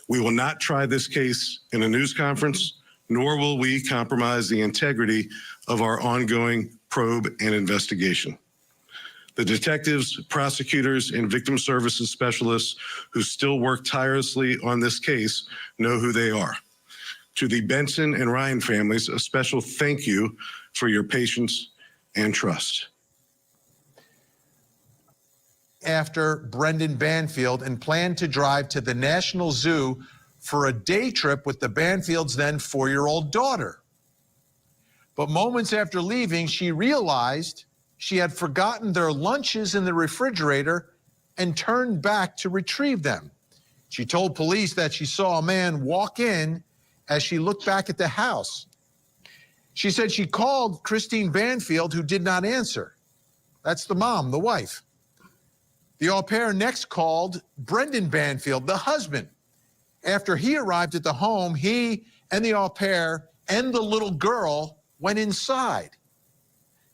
We will not try this case in a news conference, nor will we compromise the integrity of our ongoing probe and investigation. The detectives, prosecutors, and victim services specialists who still work tirelessly on this case know who they are. To the Benson and Ryan families, a special thank you for your patience and trust. After Brendan Banfield and planned to drive to the National Zoo for a day trip with the Banfield's then 4-year-old daughter. But moments after leaving, she realized she had forgotten their lunches in the refrigerator and turned back to retrieve them. She told police that she saw a man walk in as she looked back at the house. She said she called Christine Banfield, who did not answer. That's the mom, the wife. The au pair next called Brendan Banfield, the husband. After he arrived at the home, he and the au pair and the little girl went inside.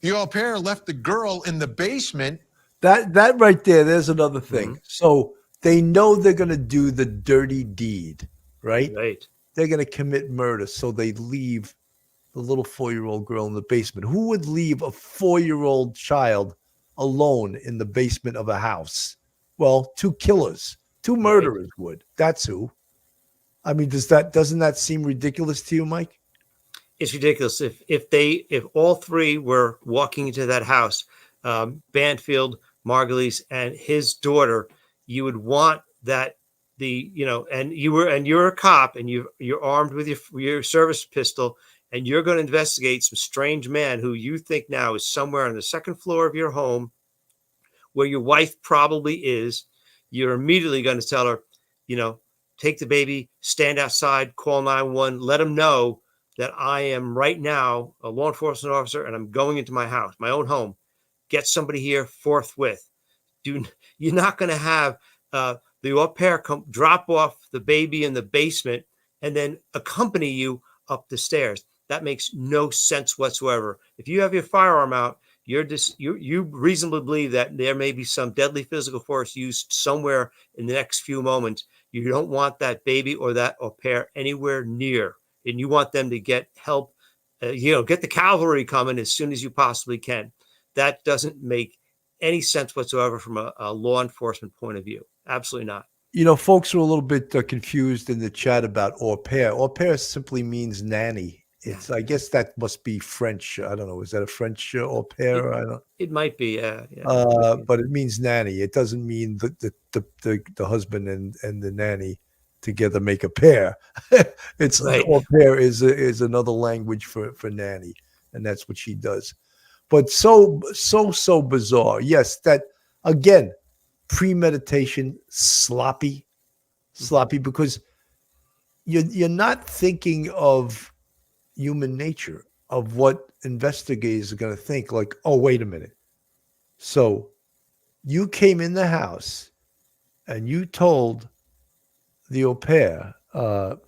The au pair left the girl in the basement. That right there, there's another thing. Mm-hmm. So they know they're going to do the dirty deed, right? Right. They're going to commit murder, so they leave the little 4-year-old girl in the basement. Who would leave a 4-year-old child alone in the basement of a house? Well, 2 killers, 2 murderers would. That's who. I mean, doesn't that seem ridiculous to you, Mike? It's ridiculous. If all 3 were walking into that house, Banfield, Margulies, and his daughter, you would want that and you're a cop and you're armed with your service pistol and you're going to investigate some strange man who you think now is somewhere on the 2nd floor of your home where your wife probably is. You're immediately going to tell her, take the baby, stand outside, call 911, let them know that I am right now a law enforcement officer and I'm going into my house, my own home. Get somebody here forthwith. You're not going to have the au pair come drop off the baby in the basement and then accompany you up the stairs. That makes no sense whatsoever. If you have your firearm out, you reasonably believe that there may be some deadly physical force used somewhere in the next few moments. You don't want that baby or that au pair anywhere near, and you want them to get help. Get the cavalry coming as soon as you possibly can. That doesn't make any sense whatsoever from a law enforcement point of view. Absolutely not. Folks are a little bit confused in the chat about au pair. Au pair simply means nanny. I guess that must be French. I don't know. Is that a French au pair? It might be. But it means nanny. It doesn't mean the husband and the nanny together make a pair. It's right. Au pair is another language for nanny, and that's what she does. But so bizarre. Yes, that again, premeditation, sloppy, because you're not thinking of human nature, of what investigators are going to think. Like, oh, wait a minute. So you came in the house and you told the au pair,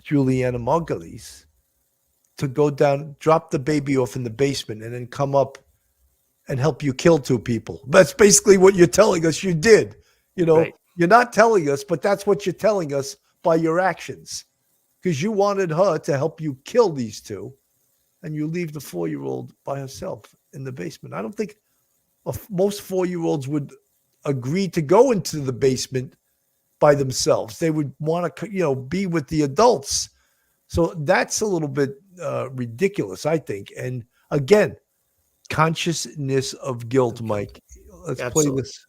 Juliana Margulies, to go down, drop the baby off in the basement, and then come up and help you kill 2 people. That's basically what you're telling us you did. You know, Right. you're not telling us, but that's what you're telling us by your actions, because you wanted her to help you kill these 2, and you leave the 4-year-old by herself in the basement. I don't think most 4-year-olds would agree to go into the basement by themselves. They would want to, be with the adults. So that's a little bit ridiculous, I think. And again, consciousness of guilt, Mike. Let's play this.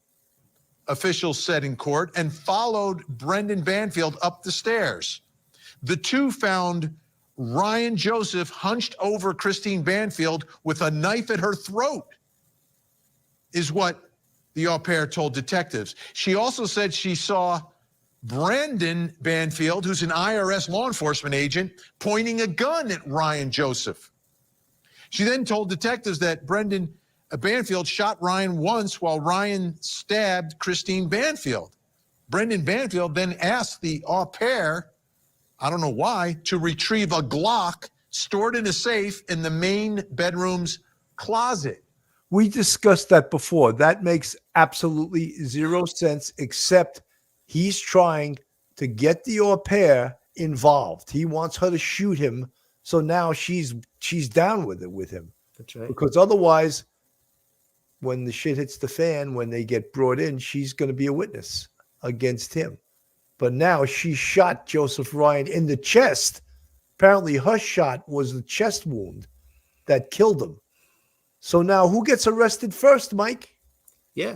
Officials said in court, and followed Brendan Banfield up the stairs. The 2 found Ryan Joseph hunched over Christine Banfield with a knife at her throat, is what the au pair told detectives. She also said she saw Brendan Banfield, who's an IRS law enforcement agent, pointing a gun at Ryan Joseph. She then told detectives that Brendan Banfield shot Ryan once while Ryan stabbed Christine Banfield. Brendan Banfield then asked the au pair, I don't know why, to retrieve a Glock stored in a safe in the main bedroom's closet. We discussed that before. That makes absolutely zero sense, except he's trying to get the au pair involved. He wants her to shoot him. So now she's down with it with him. That's right. Because otherwise, when the shit hits the fan, when they get brought in, she's going to be a witness against him. But now she shot Joseph Ryan in the chest. Apparently her shot was the chest wound that killed him. So now who gets arrested first, Mike? Yeah.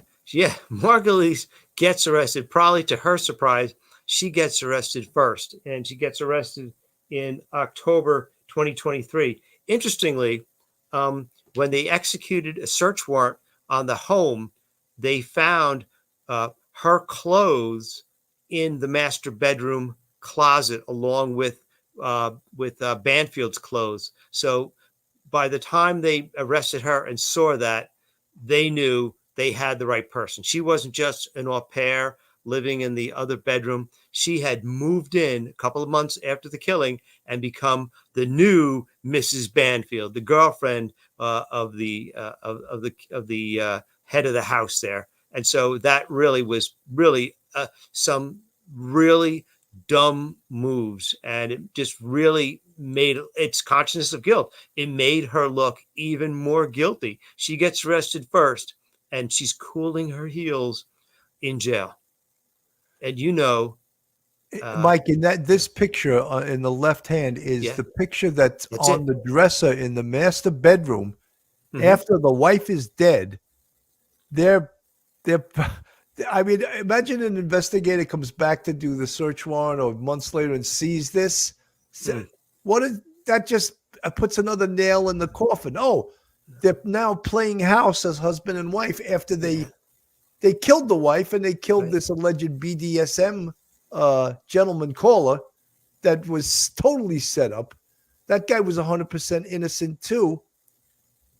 Margulies gets arrested. Probably to her surprise, she gets arrested first. And she gets arrested in October 2023. Interestingly, when they executed a search warrant on the home, they found her clothes in the master bedroom closet along with Banfield's clothes. So by the time they arrested her and saw that, they knew they had the right person. She wasn't just an au pair living in the other bedroom. She had moved in a couple of months after the killing and become the new Mrs. Banfield, the girlfriend of the head of the house there. And so that really was some really dumb moves, and it just really made its consciousness of guilt. It made her look even more guilty. She gets arrested first, and she's cooling her heels in jail. And Mike, in this picture in the left hand is the picture that's on the dresser in the master bedroom. Mm-hmm. After the wife is dead, I mean, imagine an investigator comes back to do the search warrant or months later and sees this. That just puts another nail in the coffin. Oh, they're now playing house as husband and wife after they killed the wife and they killed this alleged BDSM gentleman caller that was totally set up. That guy was 100% innocent too.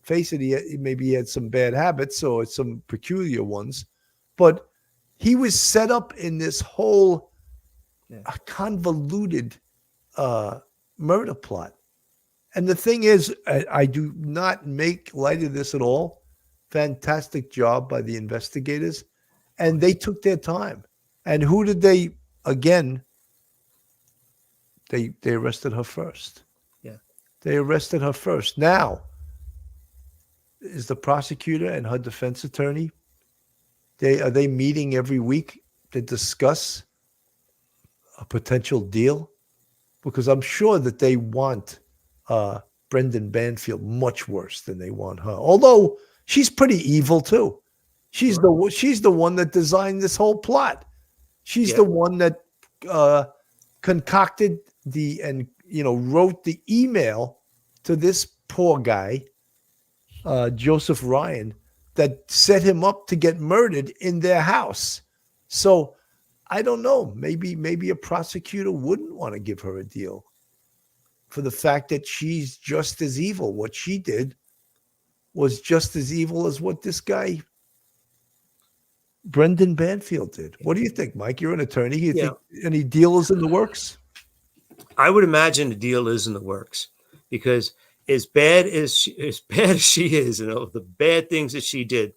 Face it, maybe he had some bad habits or some peculiar ones, but he was set up in this whole convoluted murder plot. And the thing is, I do not make light of this at all. Fantastic job by the investigators. And they took their time. And who did they, again, they arrested her first. Yeah. They arrested her first. Now, is the prosecutor and her defense attorney, are they meeting every week to discuss a potential deal? Because I'm sure that they want Brendan Banfield much worse than they want her. Although she's pretty evil too. She's the one that designed this whole plot. She's the one that concocted wrote the email to this poor guy, Joseph Ryan, that set him up to get murdered in their house. So I don't know. Maybe a prosecutor wouldn't want to give her a deal for the fact that she's just as evil. What she did was just as evil as what this guy, Brendan Banfield, did. What do you think, Mike? You're an attorney. You think any deal is in the works? I would imagine a deal is in the works because as bad as she is, and all the bad things that she did,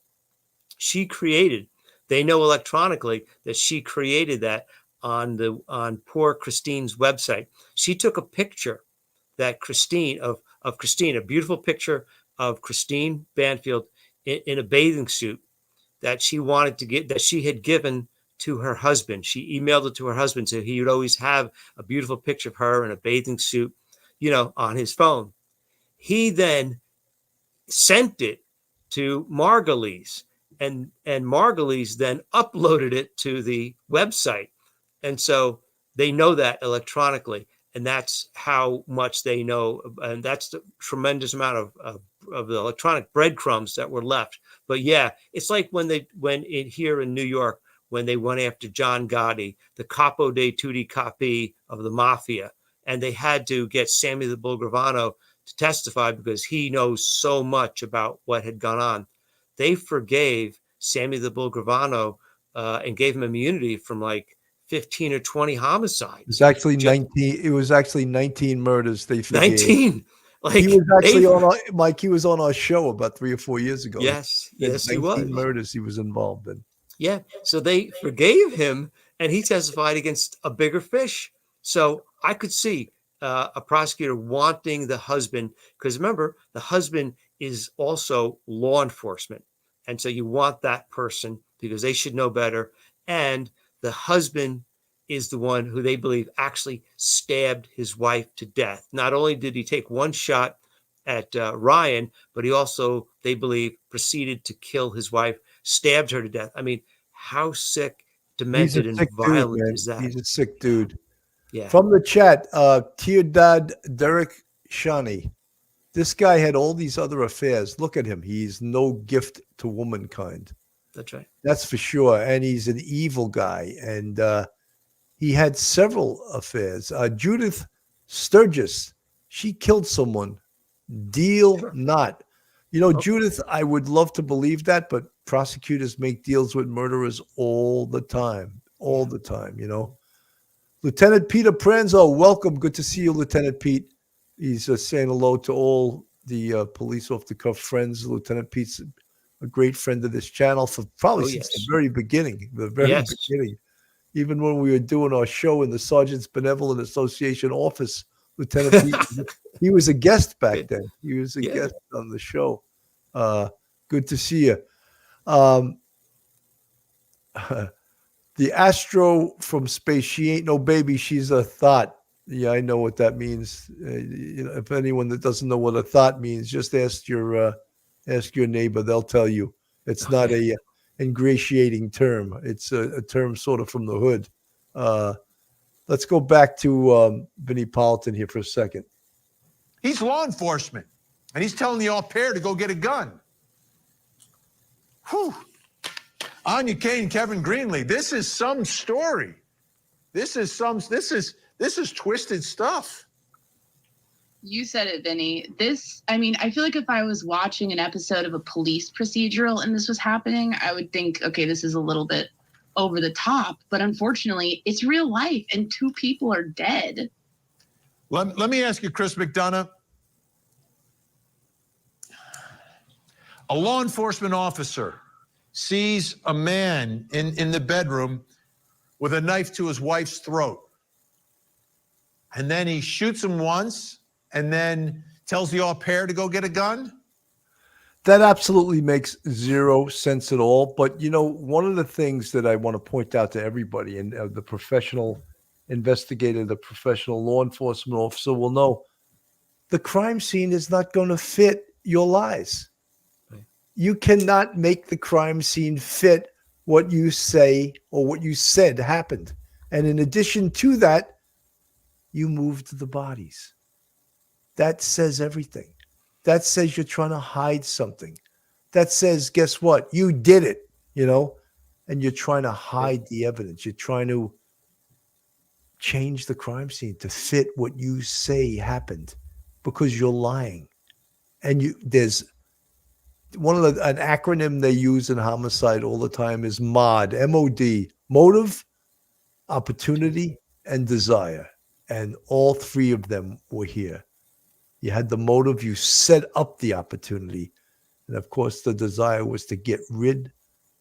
she created. They know electronically that she created that on poor Christine's website. She took a picture that Christine of Christine, a beautiful picture of Christine Banfield in a bathing suit that she wanted to get, that she had given to her husband. She emailed it to her husband so he would always have a beautiful picture of her in a bathing suit, on his phone. He then sent it to Margulies, and Margulies then uploaded it to the website. And so they know that electronically, and that's how much they know, and that's the tremendous amount of the electronic breadcrumbs that were left. But yeah, it's like when here in New York, when they went after John Gotti, the capo dei tutti capi of the mafia, and they had to get Sammy the Bull Gravano to testify because he knows so much about what had gone on. They forgave Sammy the Bull Gravano and gave him immunity from like 15 or 20 homicides. It was actually 19. It was actually 19 murders they forgave. 19. Like, he was actually Mike. He was on our show about 3 or 4 years ago. Yes, he was. 19 murders he was involved in. Yeah, so they forgave him, and he testified against a bigger fish. So I could see a prosecutor wanting the husband, because remember, the husband is also law enforcement. And so you want that person because they should know better. And the husband is the one who they believe actually stabbed his wife to death. Not only did he take one shot at Ryan, but he also, they believe, proceeded to kill his wife, stabbed her to death. I mean, how sick, demented, and violent is that? He's a sick dude. Yeah. From the chat, Teodad Derek Shani. This guy had all these other affairs. Look at him. He's no gift to womankind. That's right. That's for sure. And he's an evil guy. And he had several affairs. Judith Sturgis, she killed someone. Deal not. Judith, I would love to believe that, but prosecutors make deals with murderers all the time. All the time, Lieutenant Peter Pranzo, welcome. Good to see you, Lieutenant Pete. He's saying hello to all the police off-the-cuff friends. Lieutenant Pete's a great friend of this channel for probably since the very beginning. Beginning. Even when we were doing our show in the Sergeant's Benevolent Association office, Lieutenant Pete, he was a guest back then. He was a guest on the show. Good to see you. The Astro from space, she ain't no baby, she's a thought. Yeah, I know what that means. If anyone that doesn't know what a thought means, just ask your neighbor. They'll tell you. It's not a ingratiating term. It's a term sort of from the hood. Let's go back to Vinnie Politan here for a second. He's law enforcement, and he's telling the au pair to go get a gun. Whew. Anya Kane, Kevin Greenlee. This is some story. This is twisted stuff. You said it, Vinny. I feel like if I was watching an episode of a police procedural and this was happening, I would think, okay, this is a little bit over the top. But unfortunately, it's real life, and 2 people are dead. Let me ask you, Chris McDonough. A law enforcement officer sees a man in the bedroom with a knife to his wife's throat. And then he shoots him once and then tells the au pair to go get a gun? That absolutely makes zero sense at all. But, one of the things that I want to point out to everybody, and the professional investigator, the professional law enforcement officer will know, the crime scene is not going to fit your lies. You cannot make the crime scene fit what you say or what you said happened. And in addition to that, you moved the bodies. That says everything. That says you're trying to hide something. That says, guess what? You did it, and you're trying to hide the evidence. You're trying to change the crime scene to fit what you say happened because you're lying. And there's an acronym they use in homicide all the time is MOD, M-O-D, motive, opportunity, and desire. And all 3 of them were here. You had the motive. You set up the opportunity. And of course, the desire was to get rid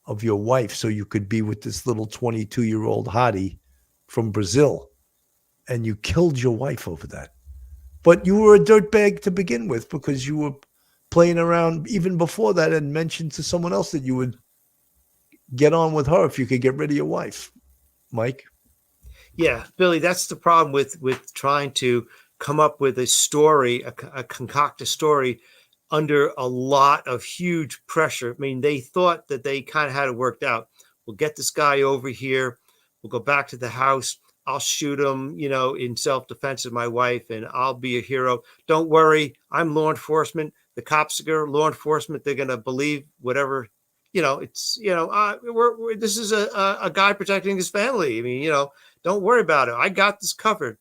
of your wife so you could be with this little 22-year-old hottie from Brazil. And you killed your wife over that. But you were a dirtbag to begin with because you were playing around even before that and mentioned to someone else that you would get on with her if you could get rid of your wife. Mike? Yeah, Billy, that's the problem with trying to come up with a story, a concoct a story under a lot of huge pressure. I mean, they thought that they kind of had it worked out. We'll get this guy over here. We'll go back to the house. I'll shoot him, in self-defense of my wife, and I'll be a hero. Don't worry, I'm law enforcement. The cops are law enforcement. They're going to believe whatever, it's, this is a guy protecting his family. I mean, don't worry about it. I got this covered.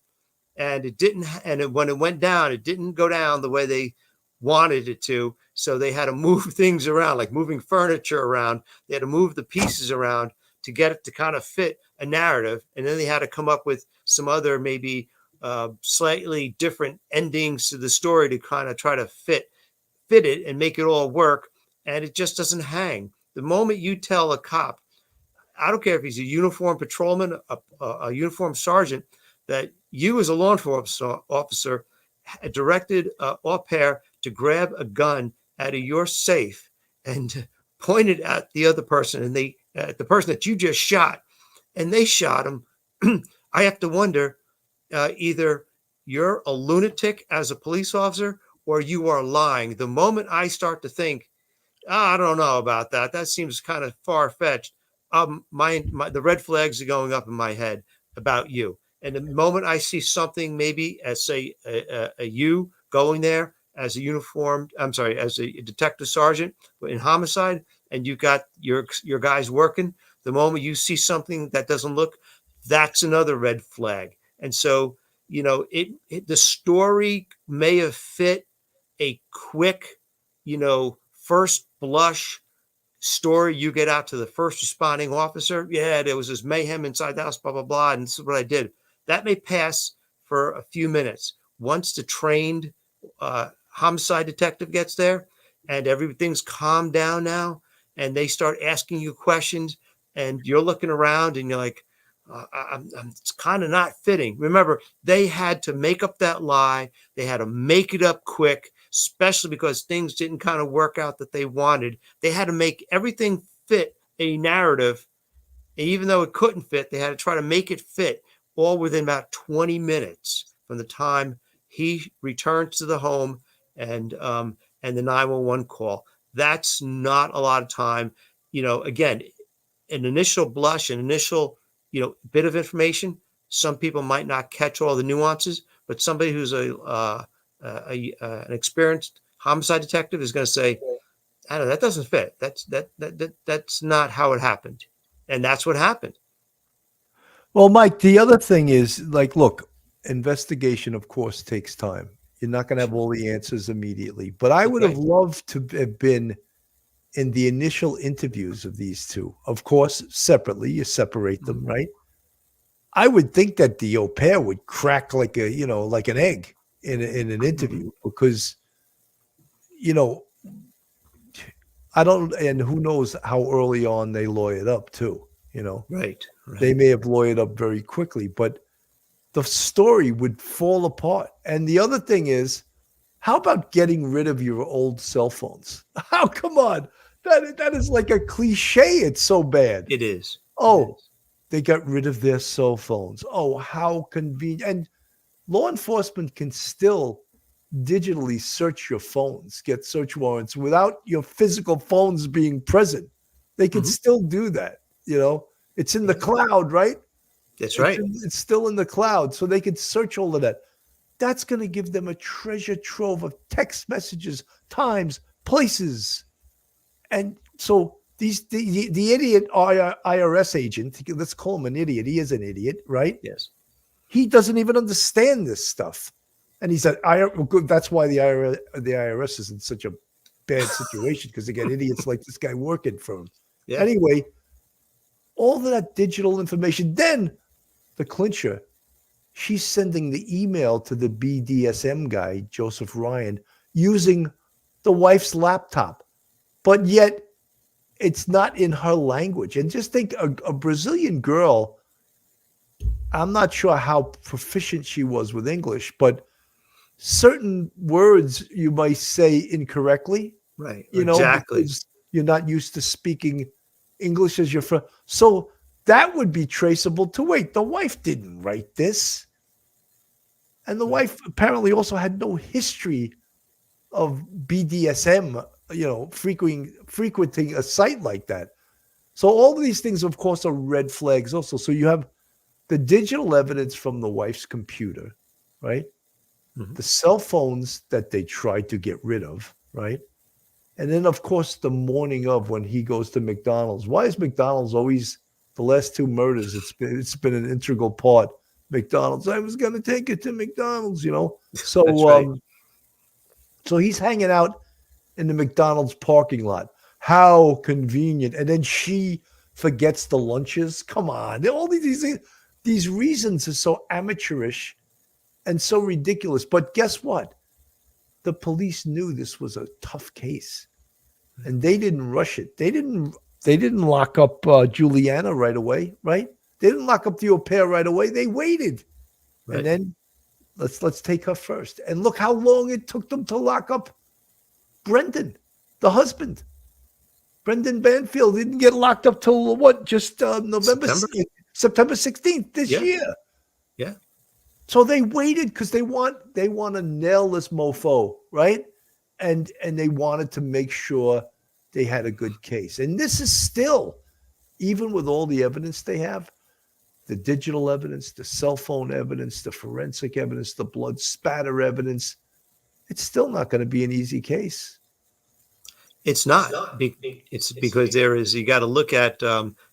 And it didn't. And when it went down, it didn't go down the way they wanted it to. So they had to move things around, like moving furniture around. They had to move the pieces around to get it to kind of fit a narrative. And then they had to come up with some other maybe slightly different endings to the story to kind of try to fit it and make it all work. And it just doesn't hang. The moment you tell a cop, I don't care if he's a uniformed patrolman, a uniformed sergeant, that you as a law enforcement officer directed au pair to grab a gun out of your safe and point it at the other person, and the person that you just shot, and they shot him. I have to wonder, either you're a lunatic as a police officer or you are lying. The moment I start to think, I don't know about that, that seems kind of far-fetched, the red flags are going up in my head about you. And the moment I see something, maybe as say a you going there as as a detective sergeant in homicide, and you got your guys working, the moment you see something that doesn't look, that's another red flag. And so, the story may have fit a quick, first blush story. You get out to the first responding officer. Yeah, there was this mayhem inside the house, blah, blah, blah. And this is what I did. That may pass for a few minutes. Once the trained homicide detective gets there and everything's calmed down now, and they start asking you questions, and you're looking around and you're like, it's kind of not fitting. Remember, they had to make up that lie. They had to make it up quick, especially because things didn't kind of work out that they wanted. They had to make everything fit a narrative. And even though it couldn't fit, they had to try to make it fit all within about 20 minutes from the time he returns to the home and the 911 call. That's not a lot of time. Again, an initial blush, an initial, bit of information. Some people might not catch all the nuances, but somebody who's an experienced homicide detective is going to say, I don't know, that doesn't fit. That's not how it happened. And that's what happened. Well, Mike, the other thing is, look, investigation, of course, takes time. You're not going to have all the answers immediately. But I would have loved to have been in the initial interviews of these two. Of course, separately, you separate them, right? I would think that the au pair would crack like an egg in an interview because, I don't, and who knows how early on they lawyered up too, Right. They may have lawyered up very quickly, but the story would fall apart. And the other thing is, how about getting rid of your old cell phones? How, come on. That is like a cliche. It's so bad. It is. Oh, they got rid of their cell phones. Oh, how convenient. And law enforcement can still digitally search your phones, get search warrants without your physical phones being present. They can still do that. It's in the cloud, right? That's right. It's still in the cloud. So they can search all of that. That's going to give them a treasure trove of text messages, times, places. And so the idiot IRS agent, let's call him an idiot. He is an idiot, right? Yes. He doesn't even understand this stuff. And he said, that's why the IRS is in such a bad situation, because they got idiots like this guy working for him. Yeah. Anyway, all of that digital information, then the clincher she's sending the email to the BDSM guy, Joseph Ryan, using the wife's laptop. But yet it's not in her language. And just think, a Brazilian girl, I'm not sure how proficient she was with English, but certain words you might say incorrectly, Right. you know, Exactly. because you're not used to speaking English as your friend. So that would be traceable to, wait, the wife didn't write this. And the wife apparently also had no history of BDSM, you know, frequenting a site like that. So all of these things, of course, are red flags also. So you have the digital evidence from the wife's computer, right? The cell phones that they tried to get rid of, right? And then, of course, the morning of, when he goes to McDonald's. Why is McDonald's always, the last two murders, it's been an integral part. McDonald's, I was going to take it to McDonald's, you know? So, That's right. So he's hanging out in the McDonald's parking lot. How convenient. And then she forgets the lunches. Come on. All these reasons are so amateurish and so ridiculous. But guess what? The police knew this was a tough case, and they didn't rush it. They didn't lock up Juliana right away, right? They didn't lock up the au pair right away. They waited. Right. And then let's take her first. And look how long it took them to lock up Brendan, the husband. Brendan Banfield didn't get locked up till what? Just September 16th this year. Yeah. So they waited because they want to nail this mofo, right? And they wanted to make sure they had a good case. And this is still, even with all the evidence they have, the digital evidence, the cell phone evidence, the forensic evidence, the blood spatter evidence, it's still not going to be an easy case. It's not. It's because you got to look at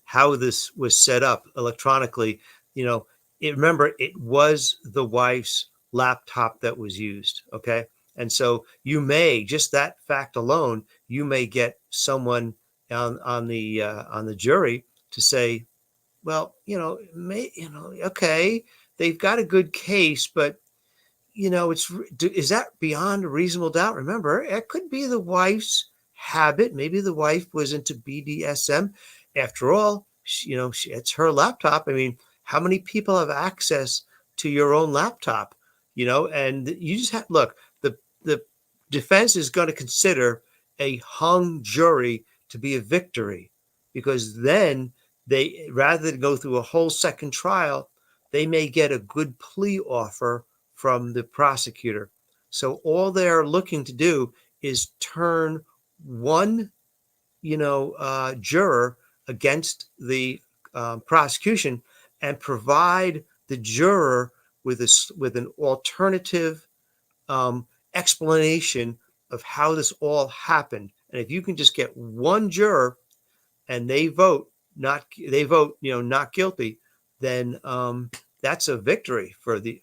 how this was set up electronically. You know, remember, it was the wife's laptop that was used. Okay. And so you may, just that fact alone, you may get someone on the jury to say, well, okay, they've got a good case, but is that beyond a reasonable doubt? Remember, it could be the wife's habit. Maybe the wife was into BDSM. After all, it's her laptop. I mean, how many people have access to your own laptop? And you just have, look, the defense is going to consider a hung jury to be a victory, because then they, rather than go through a whole second trial, they may get a good plea offer from the prosecutor. So all they're looking to do is turn one, juror against the prosecution and provide the juror with an alternative explanation of how this all happened. And if you can just get one juror and they vote not guilty, then that's a victory for the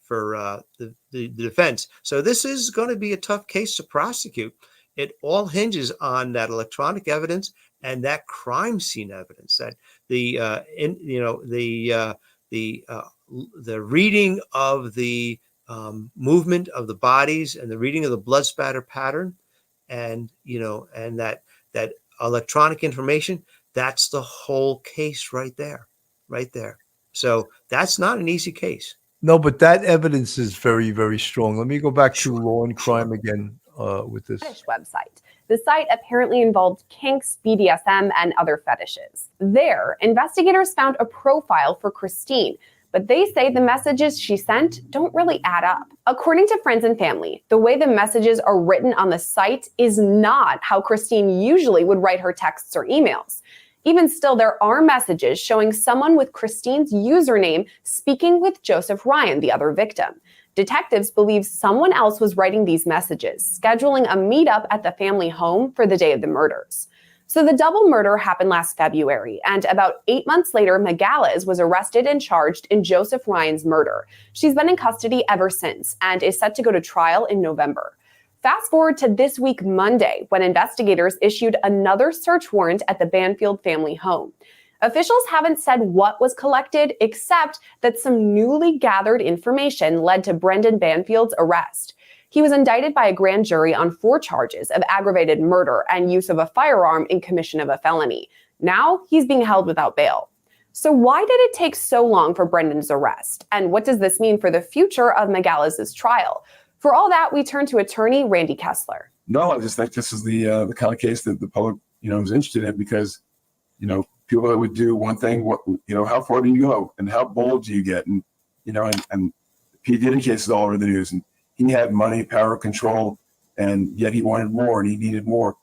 defense. So this is going to be a tough case to prosecute. It all hinges on that electronic evidence and that crime scene evidence, that the reading of the movement of the bodies and the reading of the blood spatter pattern, and that electronic information. That's the whole case right there. So that's not an easy case. No, but that evidence is very, very strong. Let me go back to Law and Crime again with this website. The site apparently involved kinks, BDSM, and other fetishes. There, investigators found a profile for Christine, but they say the messages she sent don't really add up. According to friends and family, the way the messages are written on the site is not how Christine usually would write her texts or emails. Even still, there are messages showing someone with Christine's username speaking with Joseph Ryan, the other victim. Detectives believe someone else was writing these messages, scheduling a meetup at the family home for the day of the murders. So the double murder happened last February, and about 8 months later, Megales was arrested and charged in Joseph Ryan's murder. She's been in custody ever since and is set to go to trial in November. Fast forward to this week, Monday, when investigators issued another search warrant at the Banfield family home. Officials haven't said what was collected, except that some newly gathered information led to Brendan Banfield's arrest. He was indicted by a grand jury on 4 charges of aggravated murder and use of a firearm in commission of a felony. Now he's being held without bail. So why did it take so long for Brendan's arrest? And what does this mean for the future of Megalez's trial? For all that, we turn to attorney Randy Kessler. No, I just think this is the kind of case that the public, is interested in, because, people that would do one thing, how far do you go and how bold do you get? And, and P. Diddy cases all over the news, and he had money, power, control, and yet he wanted more and he needed more.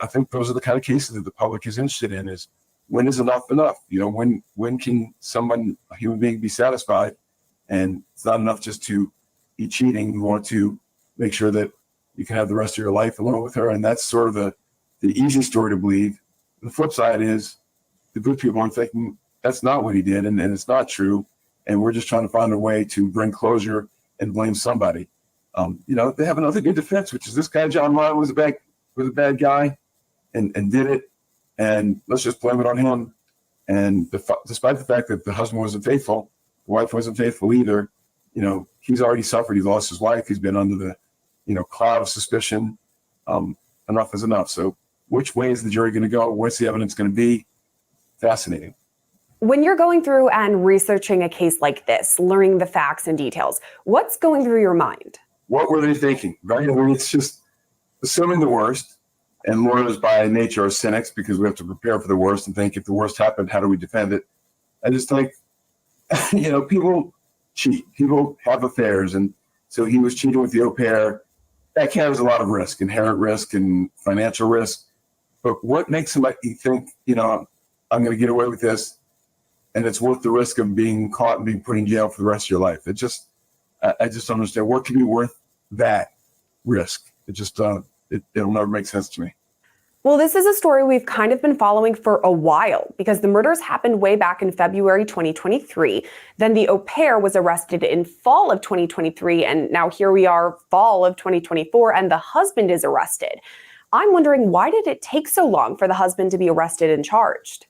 I think those are the kind of cases that the public is interested in, is when is enough enough? When can a human being be satisfied? And it's not enough just to be cheating. You want to make sure that you can have the rest of your life alone with her. And that's sort of the easy story to believe. The flip side is the good people are thinking that's not what he did, and it's not true. And we're just trying to find a way to bring closure and blame somebody. They have another good defense, which is this guy, John Ryan, was a bad guy and did it. And let's just blame it on him. And despite the fact that the husband wasn't faithful, the wife wasn't faithful either, he's already suffered. He lost his wife. He's been under the, cloud of suspicion. Enough is enough. So which way is the jury going to go? What's the evidence going to be? Fascinating. When you're going through and researching a case like this, learning the facts and details, what's going through your mind? What were they thinking, right? I mean, it's just assuming the worst. And lawyers by nature are cynics, because we have to prepare for the worst and think, if the worst happened, how do we defend it? I just think, people cheat. People have affairs. And so he was cheating with the au pair. That carries a lot of risk, inherent risk and financial risk. But what makes somebody think, I'm going to get away with this, and it's worth the risk of being caught and being put in jail for the rest of your life? I just don't understand. What can be worth that risk? It just, it'll never make sense to me. Well, this is a story we've kind of been following for a while, because the murders happened way back in February 2023. Then the au pair was arrested in fall of 2023. And now here we are, fall of 2024, and the husband is arrested. I'm wondering, why did it take so long for the husband to be arrested and charged?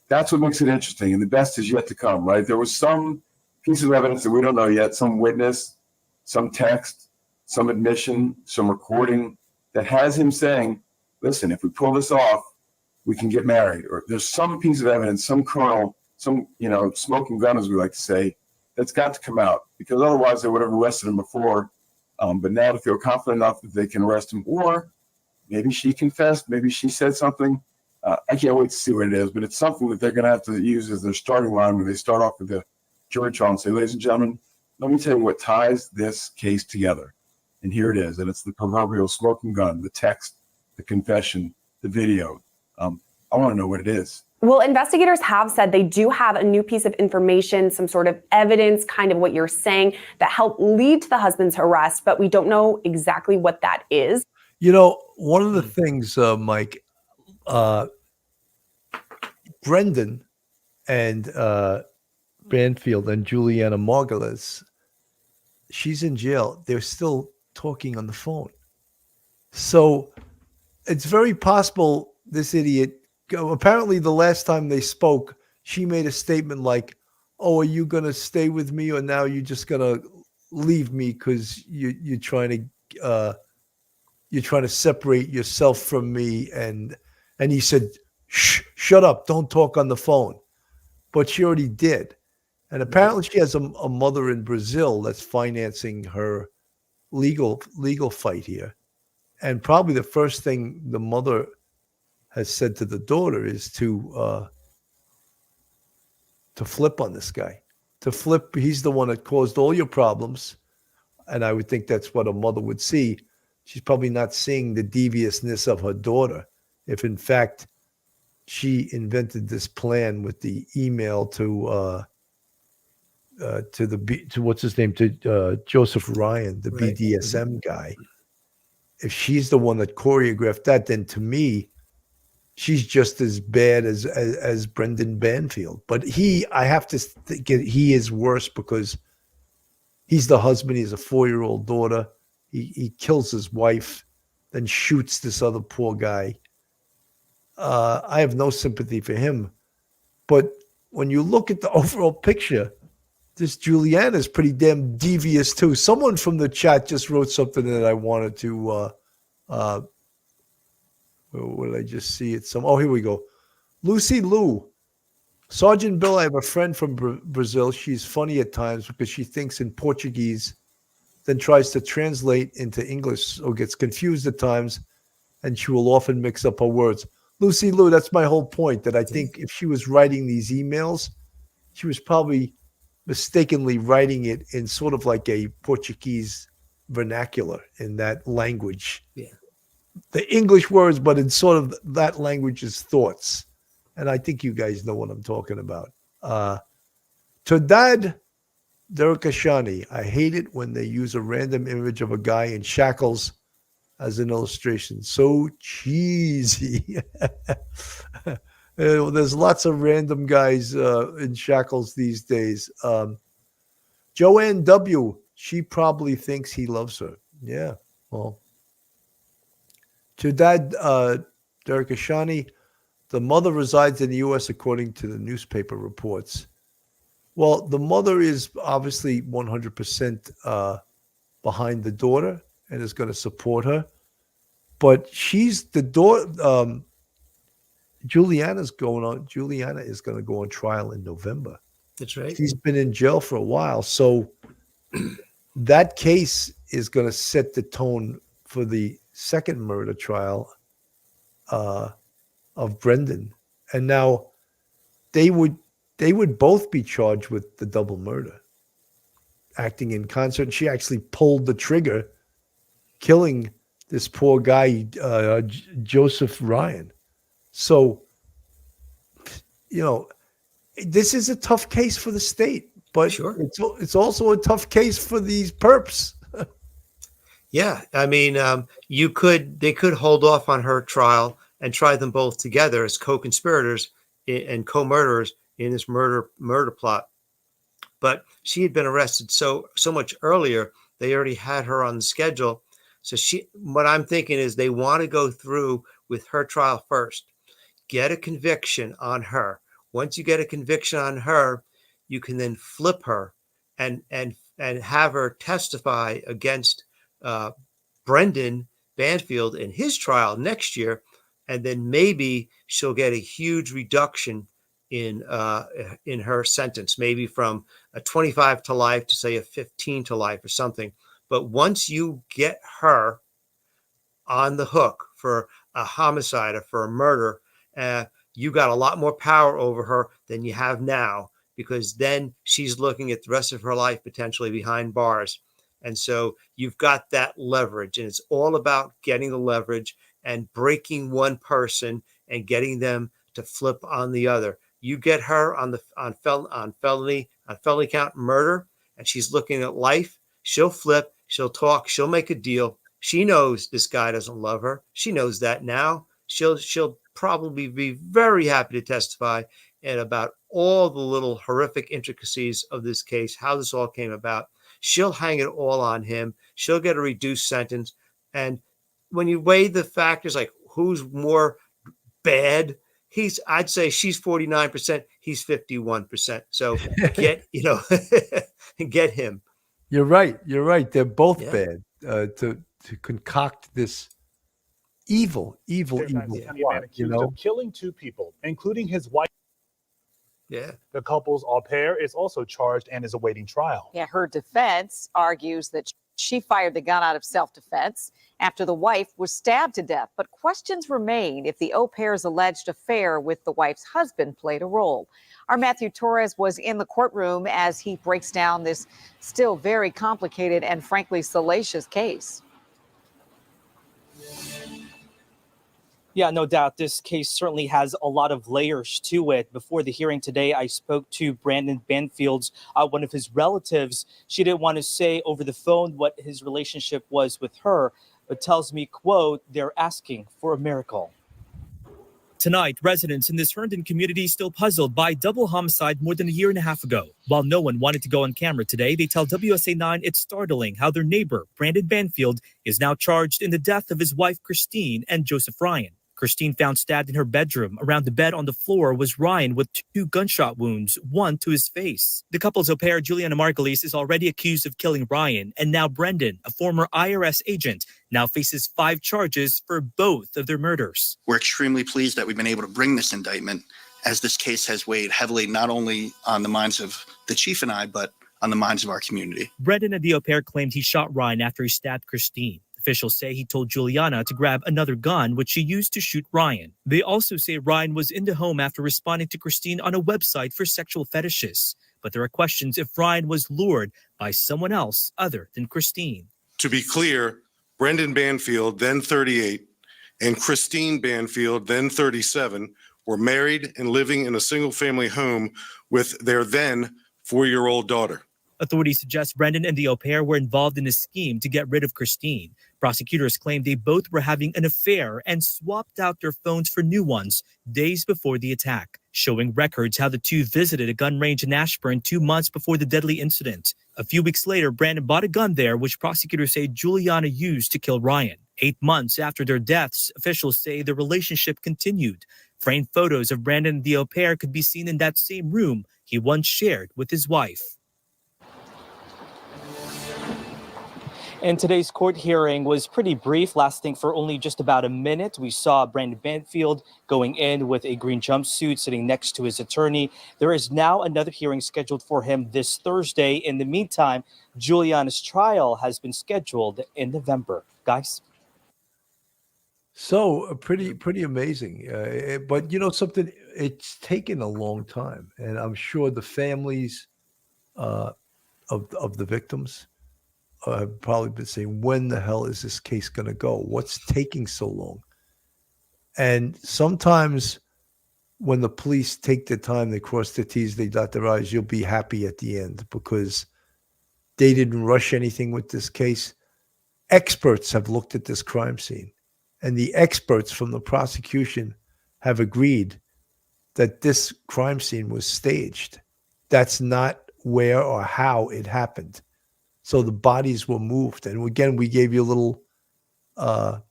That's what makes it interesting. And the best is yet to come, right? There was some piece of evidence that we don't know yet, some witness, some text, some admission, some recording that has him saying, listen, if we pull this off, we can get married. Or there's some piece of evidence, some kernel, some, smoking gun, as we like to say, that's got to come out, because otherwise they would have arrested him before. But now to feel confident enough that they can arrest him, or maybe she confessed, maybe she said something. I can't wait to see what it is, but it's something that they're going to have to use as their starting line when they start off with the jury trial and say, ladies and gentlemen, let me tell you what ties this case together. And here it is. And it's the proverbial smoking gun, the text, the confession, the video. I want to know what it is. Well, investigators have said they do have a new piece of information, some sort of evidence, kind of what you're saying, that helped lead to the husband's arrest, but we don't know exactly what that is. One of the things, Mike, Brendan and Banfield and Juliana Margulies, she's in jail. They're still talking on the phone. So it's very possible this idiot, apparently the last time they spoke, she made a statement like, oh, are you going to stay with me, or now you're just going to leave me because you're trying to separate yourself from me? And he said, shut up, don't talk on the phone. But she already did. And apparently she has a mother in Brazil that's financing her legal fight here. And probably the first thing the mother has said to the daughter is to flip on this guy. To flip, he's the one that caused all your problems. And I would think that's what a mother would see. She's probably not seeing the deviousness of her daughter. If in fact she invented this plan with the email to what's his name, to Joseph Ryan, the BDSM guy. If she's the one that choreographed that, then to me, she's just as bad as Brendan Banfield. But I have to think he is worse, because he's the husband. He has a 4-year-old daughter. He kills his wife, then shoots this other poor guy. I have no sympathy for him. But when you look at the overall picture, this Juliana is pretty damn devious too. Someone from the chat just wrote something that I wanted to. Where did I just see it? Here we go. Lucy Liu, Sergeant Bill. I have a friend from Brazil. She's funny at times because she thinks in Portuguese, then tries to translate into English, or gets confused at times, and she will often mix up her words. Lucy Liu, that's my whole point. That I think if she was writing these emails, she was probably mistakenly writing it in sort of like a Portuguese vernacular in that language. Yeah. The English words, but in sort of that language's thoughts. And I think you guys know what I'm talking about. Todad Derakashani, I hate it when they use a random image of a guy in shackles as an illustration. So cheesy. There's lots of random guys in shackles these days. Joanne W., she probably thinks he loves her. Yeah, well. Todad Derakashani, the mother resides in the U.S. according to the newspaper reports. Well, the mother is obviously 100% behind the daughter and is going to support her. But she's the daughter. Juliana is going to go on trial in November. That's right. She's been in jail for a while. So that case is going to set the tone for the second murder trial of Brendan. And now they would both be charged with the double murder, acting in concert. And she actually pulled the trigger, killing this poor guy, Joseph Ryan. So, this is a tough case for the state, but sure. It's also a tough case for these perps. Yeah, I mean, they could hold off on her trial and try them both together as co-conspirators and co-murderers in this murder plot. But she had been arrested so much earlier, they already had her on the schedule. So what I'm thinking is they want to go through with her trial first, get a conviction on her. Once you get a conviction on her, you can then flip her and have her testify against Brendan Banfield in his trial next year, and then maybe she'll get a huge reduction in her sentence, maybe from a 25 to life to say a 15 to life or something. But once you get her on the hook for a homicide or for a murder, you got a lot more power over her than you have now, because then she's looking at the rest of her life potentially behind bars. And so you've got that leverage, and it's all about getting the leverage and breaking one person and getting them to flip on the other. You get her on felony count murder, and she's looking at life. She'll flip, she'll talk, she'll make a deal. She knows this guy doesn't love her. She knows that now. She'll probably be very happy to testify and about all the little horrific intricacies of this case, how this all came about. She'll hang it all on him. She'll get a reduced sentence. And when you weigh the factors, like who's more bad, I'd say she's 49%, he's 51%. So get him. You're right. They're both bad to concoct this evil plot, accused of killing two people, including his wife. Yeah. The couple's au pair is also charged and is awaiting trial. Yeah, her defense argues that she fired the gun out of self-defense after the wife was stabbed to death. But questions remain if the au pair's alleged affair with the wife's husband played a role. Our Matthew Torres was in the courtroom as he breaks down this still very complicated and frankly salacious case. Yeah, no doubt. This case certainly has a lot of layers to it. Before the hearing today, I spoke to Brandon Banfield's, one of his relatives. She didn't want to say over the phone what his relationship was with her, but tells me, quote, they're asking for a miracle. Tonight, residents in this Herndon community still puzzled by double homicide more than a year and a half ago. While no one wanted to go on camera today, they tell WSA9 it's startling how their neighbor, Brandon Banfield, is now charged in the death of his wife, Christine, and Joseph Ryan. Christine found stabbed in her bedroom. Around the bed on the floor was Ryan with 2 gunshot wounds, one to his face. The couple's au pair, Juliana Margulies, is already accused of killing Ryan, and now Brendan, a former IRS agent, now faces 5 charges for both of their murders. We're extremely pleased that we've been able to bring this indictment, as this case has weighed heavily not only on the minds of the chief and I, but on the minds of our community. Brendan and the au pair claimed he shot Ryan after he stabbed Christine. Officials say he told Juliana to grab another gun, which she used to shoot Ryan. They also say Ryan was in the home after responding to Christine on a website for sexual fetishes. But there are questions if Ryan was lured by someone else other than Christine. To be clear, Brendan Banfield, then 38, and Christine Banfield, then 37, were married and living in a single-family home with their then 4-year-old daughter. Authorities suggest Brendan and the au pair were involved in a scheme to get rid of Christine. Prosecutors claim they both were having an affair and swapped out their phones for new ones days before the attack, showing records how the two visited a gun range in Ashburn 2 months before the deadly incident. A few weeks later, Brandon bought a gun there, which prosecutors say Juliana used to kill Ryan. 8 months after their deaths, officials say the relationship continued. Framed photos of Brandon and the au pair could be seen in that same room he once shared with his wife. And today's court hearing was pretty brief, lasting for only just about a minute. We saw Brandon Banfield going in with a green jumpsuit, sitting next to his attorney. There is now another hearing scheduled for him this Thursday. In the meantime, Juliana's trial has been scheduled in November. Guys? So pretty amazing. But you know something, it's taken a long time. And I'm sure the families of the victims have probably been saying, when the hell is this case going to go? What's taking so long? And sometimes when the police take their time, they cross their T's, they dot their I's, you'll be happy at the end because they didn't rush anything with this case. Experts have looked at this crime scene, and the experts from the prosecution have agreed that this crime scene was staged. That's not where or how it happened. So the bodies were moved. And again, we gave you a little, not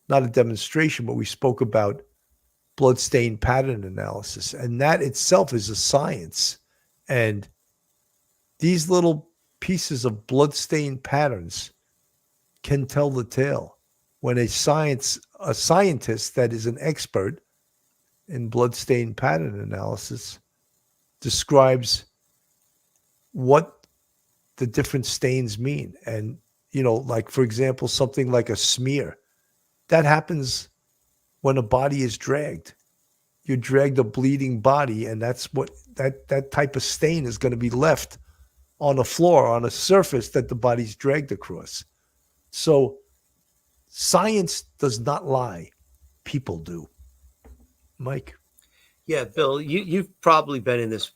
a demonstration, but we spoke about bloodstain pattern analysis. And that itself is a science. And these little pieces of bloodstain patterns can tell the tale. When a scientist that is an expert in bloodstain pattern analysis describes what the different stains mean. And, you know, like, for example, something like a smear, that happens when a body is dragged. You dragged a bleeding body, and that's what that type of stain is going to be left on a floor, on a surface that the body's dragged across. So science does not lie. People do. Mike? Yeah, Bill, you've probably been in this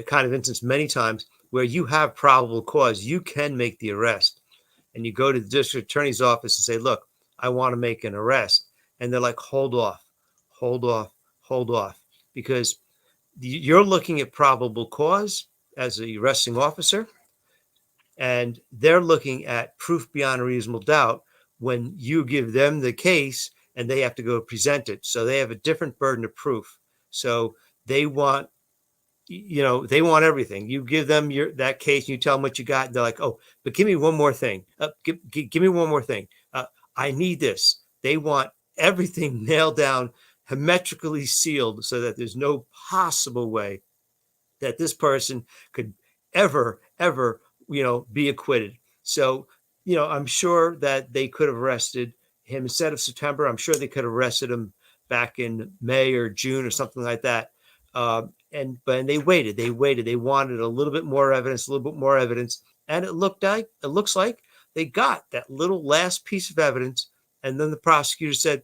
kind of instance many times where you have probable cause. You can make the arrest, and you go to the district attorney's office and say, look, I want to make an arrest. And they're like, hold off, because you're looking at probable cause as a arresting officer, and they're looking at proof beyond a reasonable doubt when you give them the case and they have to go present it. So they have a different burden of proof. So they want, they want everything. You give them that case and you tell them what you got. And they're like, oh, but give me one more thing. Give me one more thing. I need this. They want everything nailed down, hermetically sealed, so that there's no possible way that this person could ever, be acquitted. So, I'm sure that they could have arrested him instead of September. I'm sure they could have arrested him back in May or June or something like that. But they waited. They wanted a little bit more evidence, and it looks like they got that little last piece of evidence. And then the prosecutor said,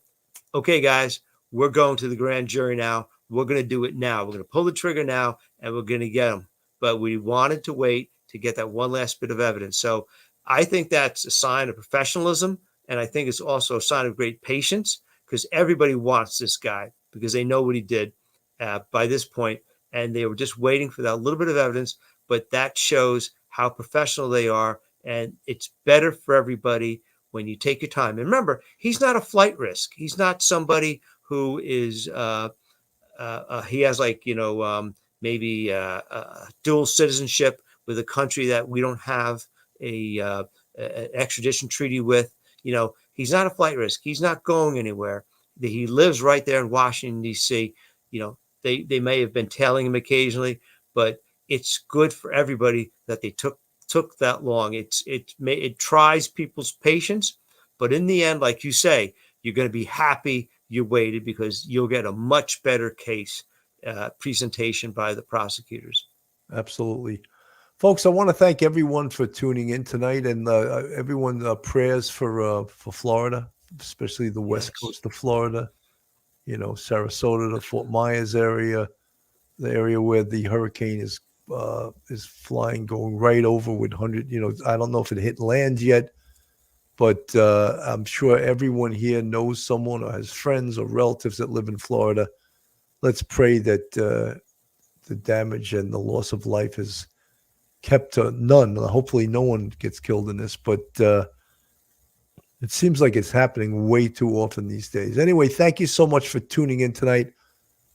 "Okay, guys, we're going to the grand jury now. We're going to do it now. We're going to pull the trigger now, and we're going to get them." But we wanted to wait to get that one last bit of evidence. So I think that's a sign of professionalism, and I think it's also a sign of great patience, because everybody wants this guy because they know what he did by this point, and they were just waiting for that little bit of evidence. But that shows how professional they are, and it's better for everybody when you take your time. And remember, he's not a flight risk. He's not somebody who is he has maybe dual citizenship with a country that we don't have an extradition treaty with. He's not a flight risk. He's not going anywhere. He lives right there in Washington, D.C. They may have been tailing him occasionally, but it's good for everybody that they took that long. It tries people's patience, but in the end, like you say, you're going to be happy you waited, because you'll get a much better case presentation by the prosecutors. Absolutely. Folks, I want to thank everyone for tuning in tonight, and everyone prayers for Florida, especially the west coast of Florida, Sarasota, the Fort Myers area, the area where the hurricane is flying, going right over with 100. I don't know if it hit land yet, but I'm sure everyone here knows someone or has friends or relatives that live in Florida. Let's pray that the damage and the loss of life is kept to none. Hopefully no one gets killed in this, but it seems like it's happening way too often these days. Anyway, thank you so much for tuning in tonight.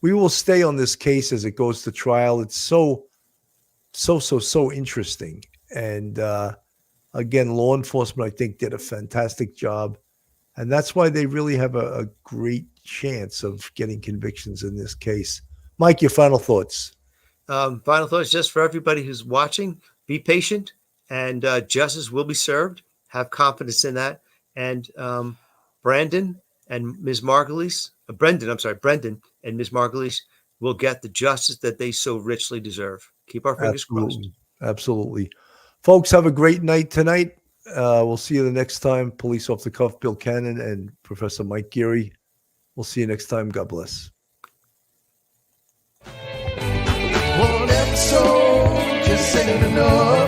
We will stay on this case as it goes to trial. It's so interesting. And again, law enforcement, I think, did a fantastic job. And that's why they really have a great chance of getting convictions in this case. Mike, your final thoughts? Final thoughts just for everybody who's watching: be patient, and justice will be served. Have confidence in that. And Brendan and Ms. Margulies will get the justice that they so richly deserve. Keep our fingers crossed. Absolutely. Folks, have a great night tonight. We'll see you the next time. Police Off the Cuff, Bill Cannon and Professor Mike Geary. We'll see you next time. God bless. One episode just ain't enough.